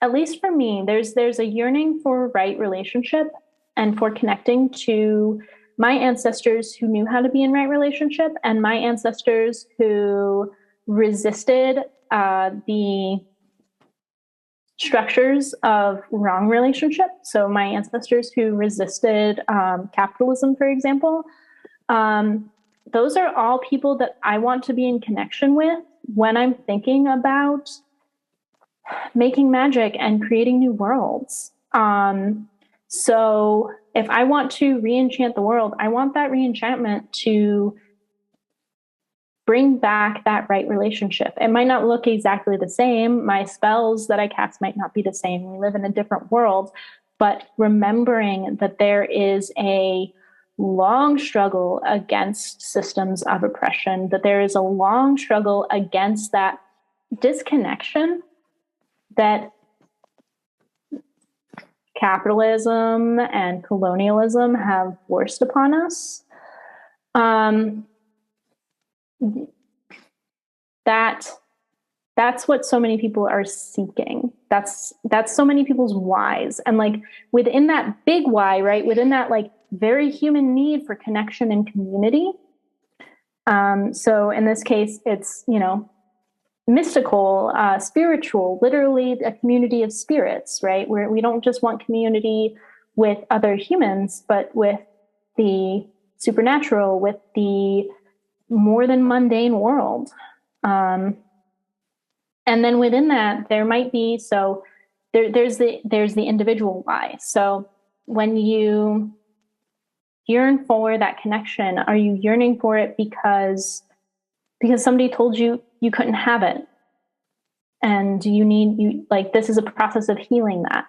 Speaker 2: At least for me, there's a yearning for right relationship and for connecting to my ancestors who knew how to be in right relationship and my ancestors who resisted the structures of wrong relationship. So my ancestors who resisted capitalism, for example. those are all people that I want to be in connection with when I'm thinking about making magic and creating new worlds. So if I want to re-enchant the world, I want that re-enchantment to bring back that right relationship. It might not look exactly the same. My spells that I cast might not be the same. We live in a different world, but remembering that there is a long struggle against systems of oppression, that there is a long struggle against that disconnection that capitalism and colonialism have forced upon us. That's what so many people are seeking. That's so many people's whys. And like within that big why, right? Within that like very human need for connection and community. So in this case, it's, you know, mystical, spiritual, literally a community of spirits, right? Where we don't just want community with other humans, but with the supernatural, with the more than mundane world. And then within that, there might be, so there's the individual why. So when you yearn for that connection, are you yearning for it because somebody told you you couldn't have it and you like this is a process of healing that?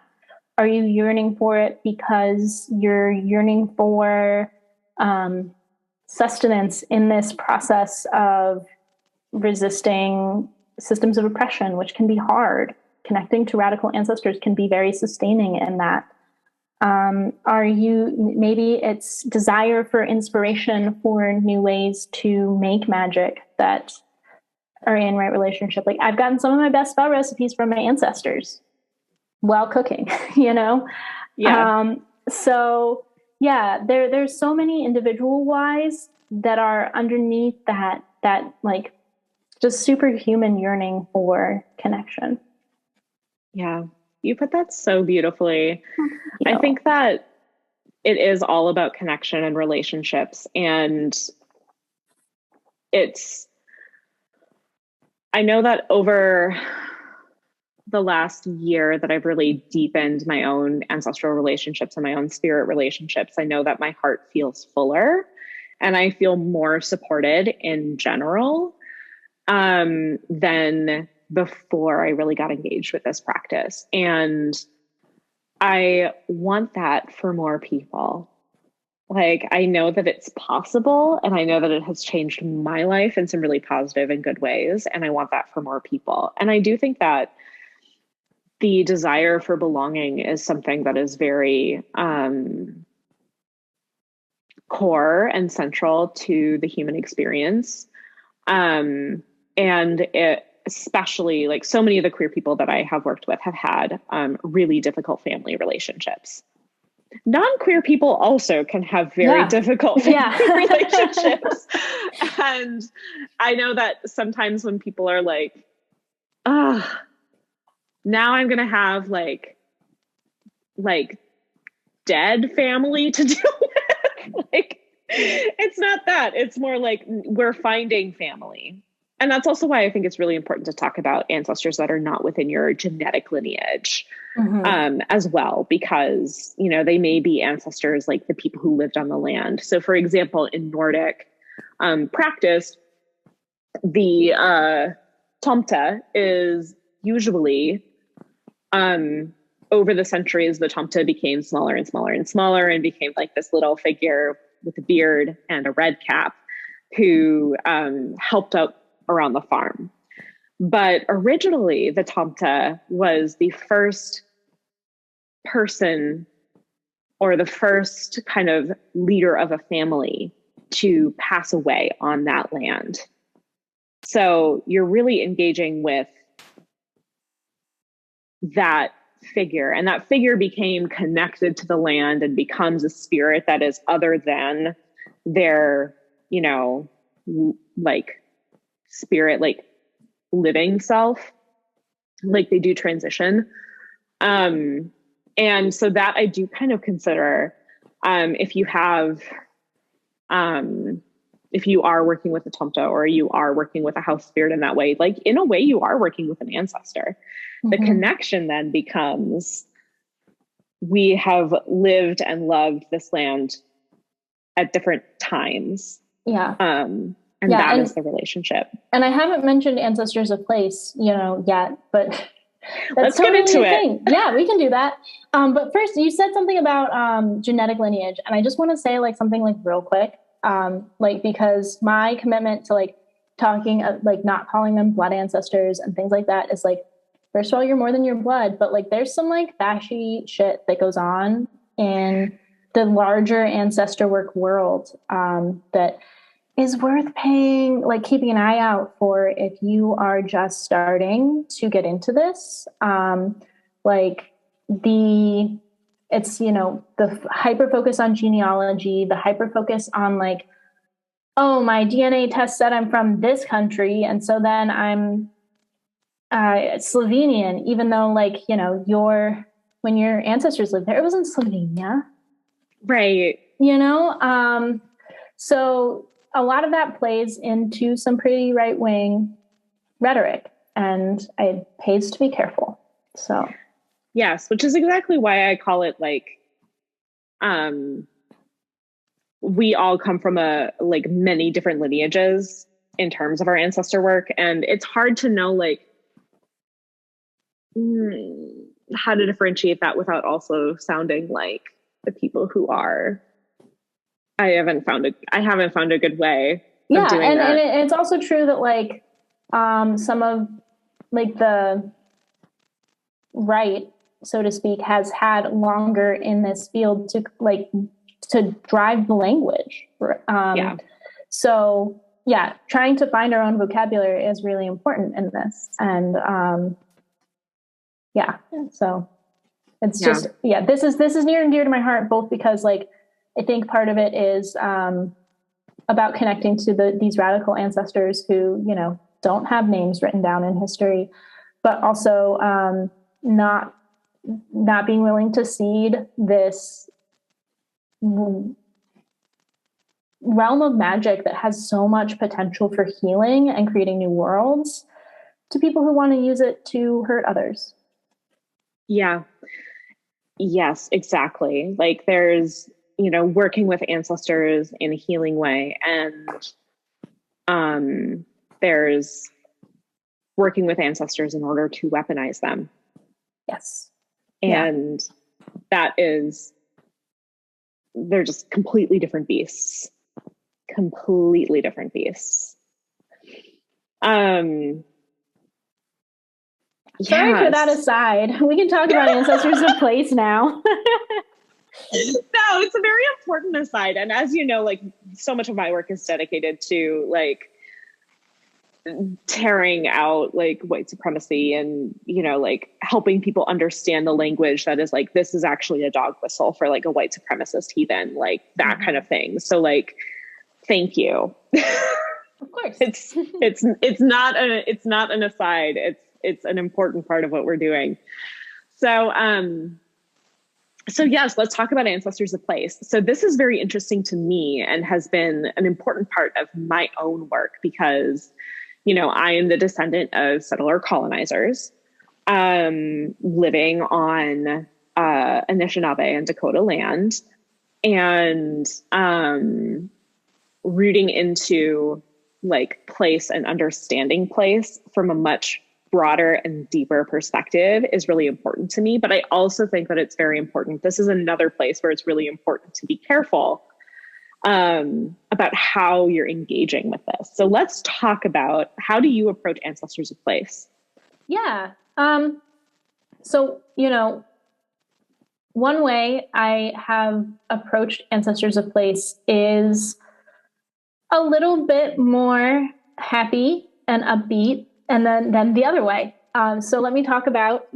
Speaker 2: Are you yearning for it because you're yearning for sustenance in this process of resisting systems of oppression, which can be hard? Connecting to radical ancestors can be very sustaining in that. Are you, maybe it's desire for inspiration for new ways to make magic that are in right relationship. Like I've gotten some of my best spell recipes from my ancestors while cooking, you know?
Speaker 3: Yeah.
Speaker 2: So yeah, there's so many individual whys that are underneath that like just superhuman yearning for connection.
Speaker 3: Yeah. You put that so beautifully.
Speaker 2: You know?
Speaker 3: I think that it is all about connection and relationships. And I know that over the last year that I've really deepened my own ancestral relationships and my own spirit relationships, I know that my heart feels fuller and I feel more supported in general than before I really got engaged with this practice. And I want that for more people. Like, I know that it's possible, and I know that it has changed my life in some really positive and good ways. And I want that for more people. And I do think that the desire for belonging is something that is very core and central to the human experience. And it, especially like so many of the queer people that I have worked with have had really difficult family relationships. Non-queer people also can have very difficult family relationships. And I know that sometimes when people are like, now I'm going to have like dead family to deal with. Like, it's not that. It's more like we're finding family. And that's also why I think it's really important to talk about ancestors that are not within your genetic lineage as well, because, you know, they may be ancestors like the people who lived on the land. So, for example, in Nordic practice, the tomte is usually over the centuries, the tomte became smaller and smaller and smaller and became like this little figure with a beard and a red cap who helped out around the farm. But originally, the tomte was the first person or the first kind of leader of a family to pass away on that land. So you're really engaging with that figure, and that figure became connected to the land and becomes a spirit that is other than their, you know, like spirit, like living self, like they do transition. And so that I do kind of consider, if you have if you are working with a Tomta or you are working with a house spirit in that way, like in a way you are working with an ancestor. The connection then becomes, we have lived and loved this land at different times.
Speaker 2: Yeah.
Speaker 3: And that is the relationship.
Speaker 2: And I haven't mentioned ancestors of place, yet, but
Speaker 3: let's get into it.
Speaker 2: Yeah, we can do that. But first, you said something about genetic lineage, and I just want to say like something like real quick, because my commitment to like talking, like not calling them blood ancestors and things like that is like, first of all, you're more than your blood, but like there's some like bashy shit that goes on in the larger ancestor work world that is worth keeping an eye out for if you are just starting to get into this. The hyper focus on genealogy, the hyper focus on like, oh, my DNA test said I'm from this country, and so then I'm Slovenian, even though when your ancestors lived there, it was in Slovenia.
Speaker 3: Right.
Speaker 2: So a lot of that plays into some pretty right-wing rhetoric, and it pays to be careful. So,
Speaker 3: yes, which is exactly why I call it we all come from many different lineages in terms of our ancestor work, and it's hard to know how to differentiate that without also sounding like the people who are. I haven't found a good way of doing that.
Speaker 2: And it's also true that some of the right, so to speak, has had longer in this field to drive the language. So trying to find our own vocabulary is really important in this. And so it's this is near and dear to my heart, both because I think part of it is about connecting to these radical ancestors who, don't have names written down in history, but also not being willing to cede this realm of magic that has so much potential for healing and creating new worlds to people who want to use it to hurt others.
Speaker 3: Yeah. Yes, exactly. There's, working with ancestors in a healing way, and there's working with ancestors in order to weaponize them.
Speaker 2: Yes.
Speaker 3: And they're just completely different beasts. Sorry
Speaker 2: for that aside. We can talk about ancestors of place now.
Speaker 3: No, it's a very important aside. And as you know, so much of my work is dedicated to tearing out white supremacy and, helping people understand the language that is this is actually a dog whistle for a white supremacist heathen, that kind of thing. So thank you.
Speaker 2: Of course.
Speaker 3: It's not an aside. It's an important part of what we're doing. So yes, let's talk about ancestors of place. So this is very interesting to me and has been an important part of my own work because, I am the descendant of settler colonizers, living on Anishinaabe and Dakota land, and rooting into place and understanding place from a much broader and deeper perspective is really important to me. But I also think that it's very important. This is another place where it's really important to be careful about how you're engaging with this. So let's talk about, how do you approach ancestors of place?
Speaker 2: Yeah. So, one way I have approached ancestors of place is a little bit more happy and upbeat, and then the other way. So let me talk about,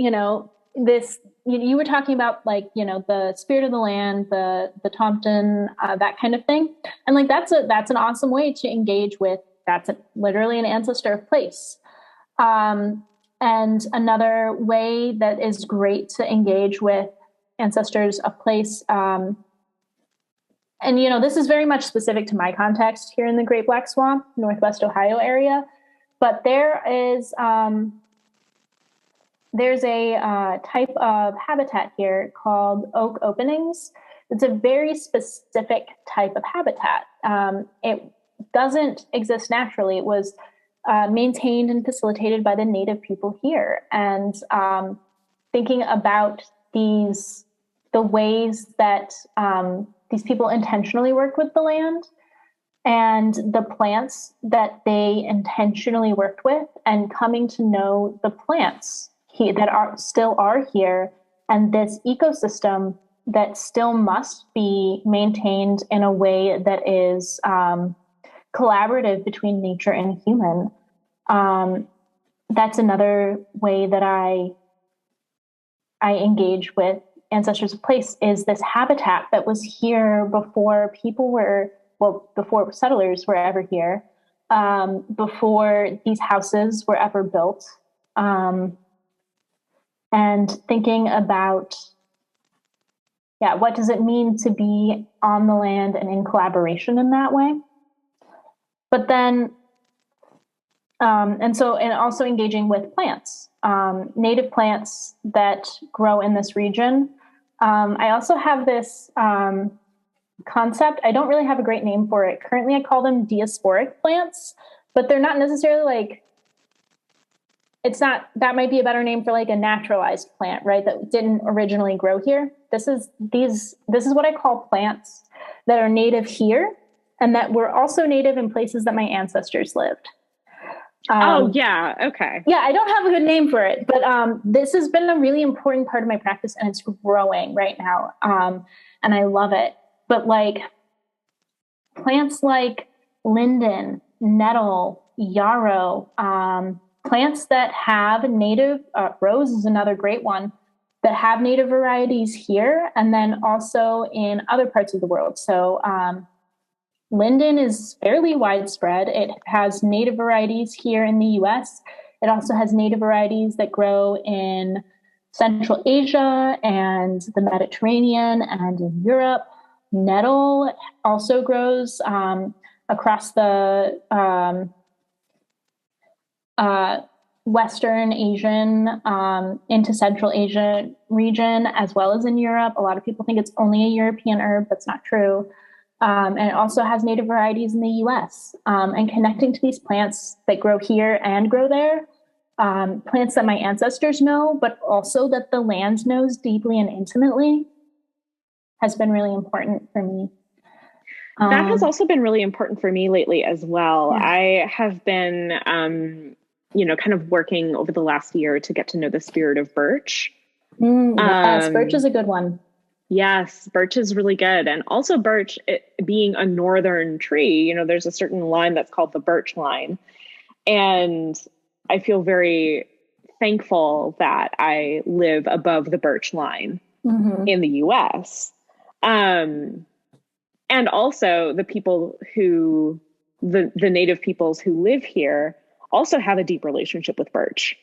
Speaker 2: this, you were talking about the spirit of the land, the Tompton, that kind of thing. And that's an awesome way to engage with, literally an ancestor of place. And another way that is great to engage with ancestors of place, and this is very much specific to my context here in the Great Black Swamp, Northwest Ohio area. But there's a type of habitat here called oak openings. It's a very specific type of habitat. It doesn't exist naturally. It was maintained and facilitated by the native people here. And thinking about the ways that these people intentionally work with the land and the plants that they intentionally worked with, and coming to know the plants that still are here, and this ecosystem that still must be maintained in a way that is collaborative between nature and human. That's another way that I engage with Ancestors of Place, is this habitat that was here before before settlers were ever here, before these houses were ever built. And thinking about, what does it mean to be on the land and in collaboration in that way? But then, and also engaging with plants, native plants that grow in this region. I also have this concept. I don't really have a great name for it. Currently, I call them diasporic plants, but they're not necessarily that might be a better name for a naturalized plant, right? That didn't originally grow here. This is what I call plants that are native here and that were also native in places that my ancestors lived.
Speaker 3: Yeah. Okay.
Speaker 2: Yeah, I don't have a good name for it, but this has been a really important part of my practice, and it's growing right now. And I love it. But plants like linden, nettle, yarrow, plants that have native, rose is another great one, that have native varieties here and then also in other parts of the world. So linden is fairly widespread. It has native varieties here in the US. It also has native varieties that grow in Central Asia and the Mediterranean and in Europe. Nettle also grows across the Western Asian into Central Asia region, as well as in Europe. A lot of people think it's only a European herb. That's not true. And it also has native varieties in the US. And connecting to these plants that grow here and grow there, plants that my ancestors know, but also that the land knows deeply and intimately, has been really important for me.
Speaker 3: That has also been really important for me lately as well.
Speaker 2: Yeah.
Speaker 3: I have been, kind of working over the last year to get to know the spirit of birch.
Speaker 2: Yes, birch is a good one.
Speaker 3: Yes, birch is really good. And also birch, being a northern tree, there's a certain line that's called the birch line. And I feel very thankful that I live above the birch line in the US. And also the people the native peoples who live here also have a deep relationship with birch.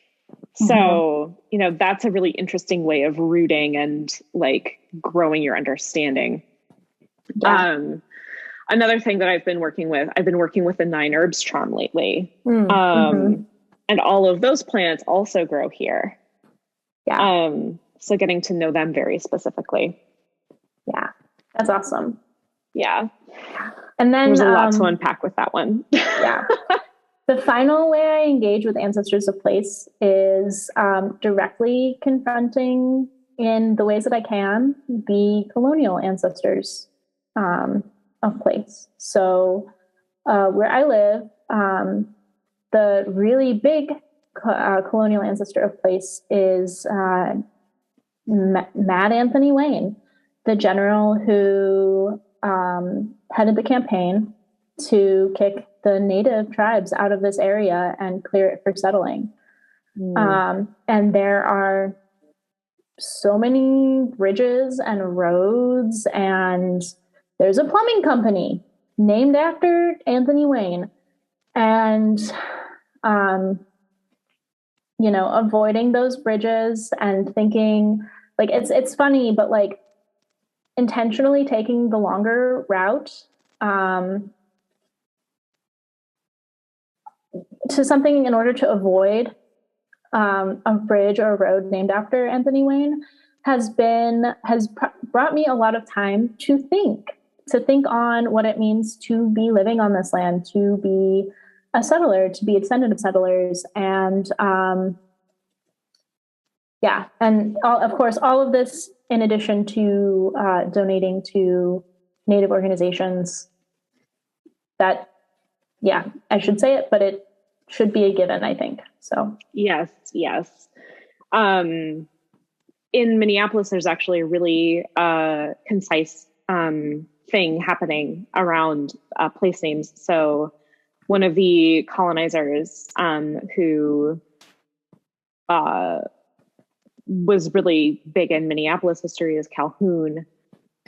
Speaker 3: So, that's a really interesting way of rooting and growing your understanding. Yeah. Another thing that I've been working with the 9 herbs charm lately. And all of those plants also grow here.
Speaker 2: Yeah.
Speaker 3: So getting to know them very specifically.
Speaker 2: Yeah. That's awesome.
Speaker 3: Yeah.
Speaker 2: And then
Speaker 3: there's a lot to unpack with that one.
Speaker 2: Yeah. The final way I engage with Ancestors of Place is directly confronting, in the ways that I can, the colonial ancestors of place. So where I live, the really big colonial ancestor of place is Mad Anthony Wayne, the general who headed the campaign to kick the native tribes out of this area and clear it for settling. And there are so many bridges and roads, and there's a plumbing company named after Anthony Wayne. And, avoiding those bridges and thinking, it's funny, but intentionally taking the longer route to something in order to avoid a bridge or a road named after Anthony Wayne has brought me a lot of time to think on what it means to be living on this land, to be a settler, to be a descendant of settlers, and and of course, all of this in addition to donating to Native organizations. That, I should say it, but it should be a given, I think. So
Speaker 3: yes. In Minneapolis, there's actually a really concise thing happening around place names. So one of the colonizers who was really big in Minneapolis history is Calhoun.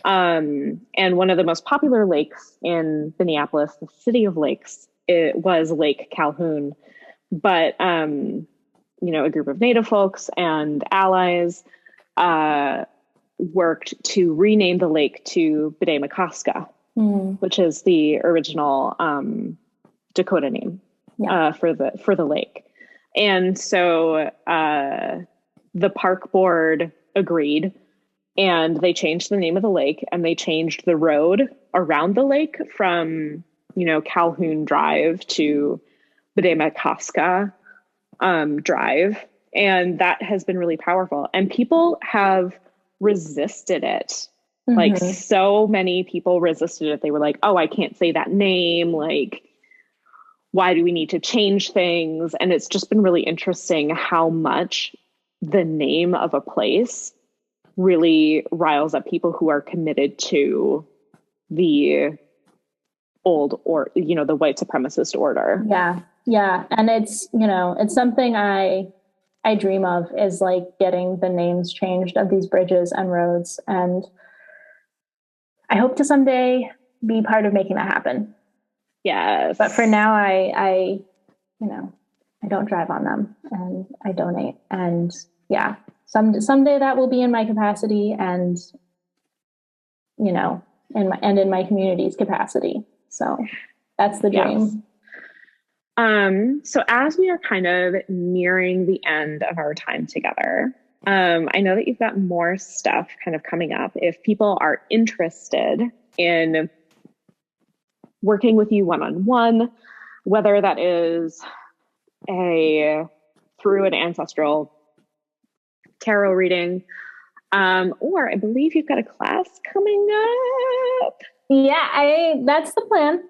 Speaker 3: And one of the most popular lakes in Minneapolis, the City of Lakes, it was Lake Calhoun. But, a group of Native folks and allies worked to rename the lake to Bidemakoska, which is the original Dakota name for the lake. And so the park board agreed, and they changed the name of the lake, and they changed the road around the lake from, Calhoun Drive to Bidemakoska Drive. And that has been really powerful. And people have resisted it. Mm-hmm. Like, so many people resisted it. They were like, oh, I can't say that name. Like, why do we need to change things? And it's just been really interesting how much the name of a place really riles up people who are committed to the old, or the white supremacist order.
Speaker 2: Yeah. And it's something I dream of, is like getting the names changed of these bridges and roads, and I hope to someday be part of making that happen.
Speaker 3: Yes.
Speaker 2: But for now, I don't drive on them, and I donate, and someday that will be in my capacity, and in my community's capacity. So that's the dream.
Speaker 3: Yes. So as we are kind of nearing the end of our time together, I know that you've got more stuff kind of coming up. If people are interested in working with you one-on-one, whether that is through an ancestral tarot reading, or I believe you've got a class coming up.
Speaker 2: Yeah, that's the plan.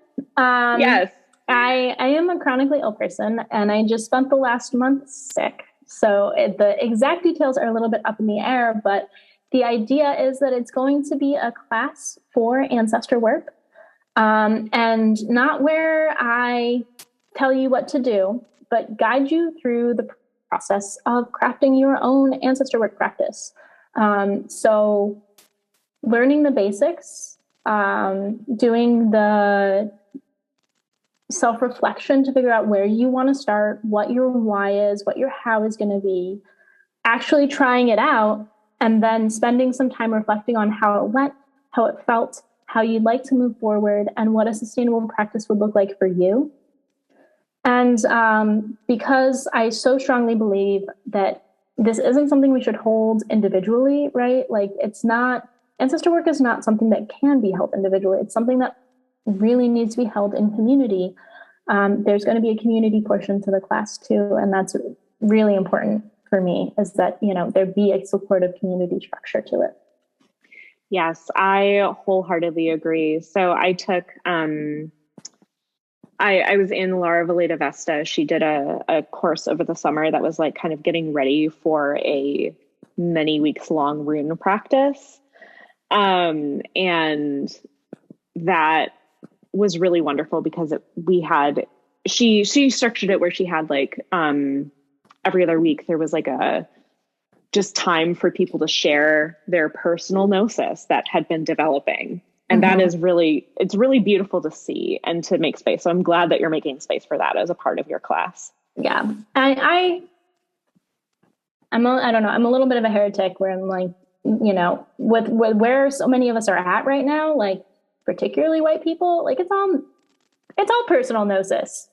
Speaker 3: Yes.
Speaker 2: I am a chronically ill person, and I just spent the last month sick. So the exact details are a little bit up in the air, but the idea is that it's going to be a class for ancestor work, and not where I tell you what to do, but guide you through the process of crafting your own ancestor work practice. So learning the basics, doing the self-reflection to figure out where you want to start, what your why is, what your how is going to be, actually trying it out, and then spending some time reflecting on how it went, how it felt, how you'd like to move forward, and what a sustainable practice would look like for you. And because I so strongly believe that this isn't something we should hold individually, right? Like, ancestor work is not something that can be held individually. It's something that really needs to be held in community. There's going to be a community portion to the class too. And that's really important for me, is that, there be a supportive community structure to it.
Speaker 3: Yes, I wholeheartedly agree. So I took, I was in Laura Valeta Vesta. She did a course over the summer that was like kind of getting ready for a many weeks long rune practice. And that was really wonderful because she structured it where she had like, every other week there was like just time for people to share their personal gnosis that had been developing. And that is it's really beautiful to see and to make space. So I'm glad that you're making space for that as a part of your class.
Speaker 2: Yeah. I don't know. I'm a little bit of a heretic where I'm like, you know, with where so many of us are at right now, like particularly white people, like it's all personal gnosis.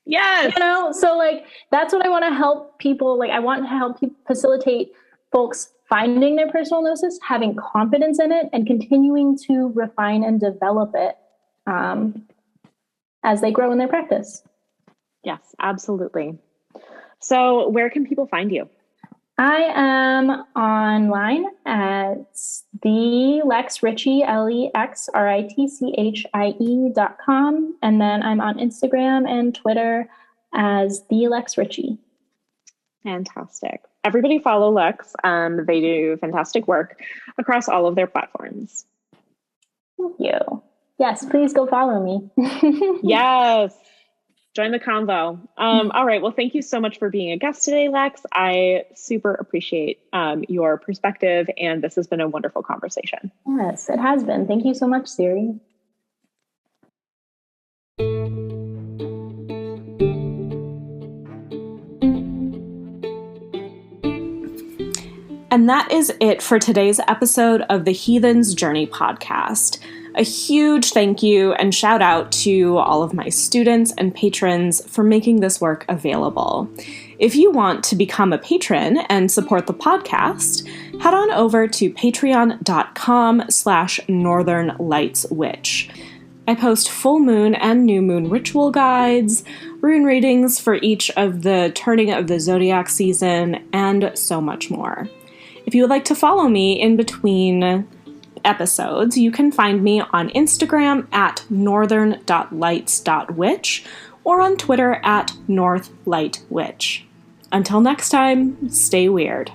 Speaker 3: Yes.
Speaker 2: You know, so like that's what I want to help people. Like I want to help facilitate folks finding their personal gnosis, having confidence in it, and continuing to refine and develop it as they grow in their practice.
Speaker 3: Yes, absolutely. So where can people find you?
Speaker 2: I am online at the Lex Ritchie, LEXRITCHIE.com. And then I'm on Instagram and Twitter as the Lex Ritchie.
Speaker 3: Fantastic. Everybody follow Lex. They do fantastic work across all of their platforms.
Speaker 2: Thank you. Yes, please go follow me.
Speaker 3: Yes. Join the convo. All right. Well, thank you so much for being a guest today, Lex. I super appreciate your perspective, and this has been a wonderful conversation.
Speaker 2: Yes, it has been. Thank you so much, Siri.
Speaker 1: And that is it for today's episode of the Heathen's Journey podcast. A huge thank you and shout out to all of my students and patrons for making this work available. If you want to become a patron and support the podcast, head on over to patreon.com/northernlightswitch. I post full moon and new moon ritual guides, rune readings for each of the turning of the zodiac season, and so much more. If you would like to follow me in between episodes, you can find me on Instagram at northern.lights.witch or on Twitter at northlightwitch. Until next time, stay weird.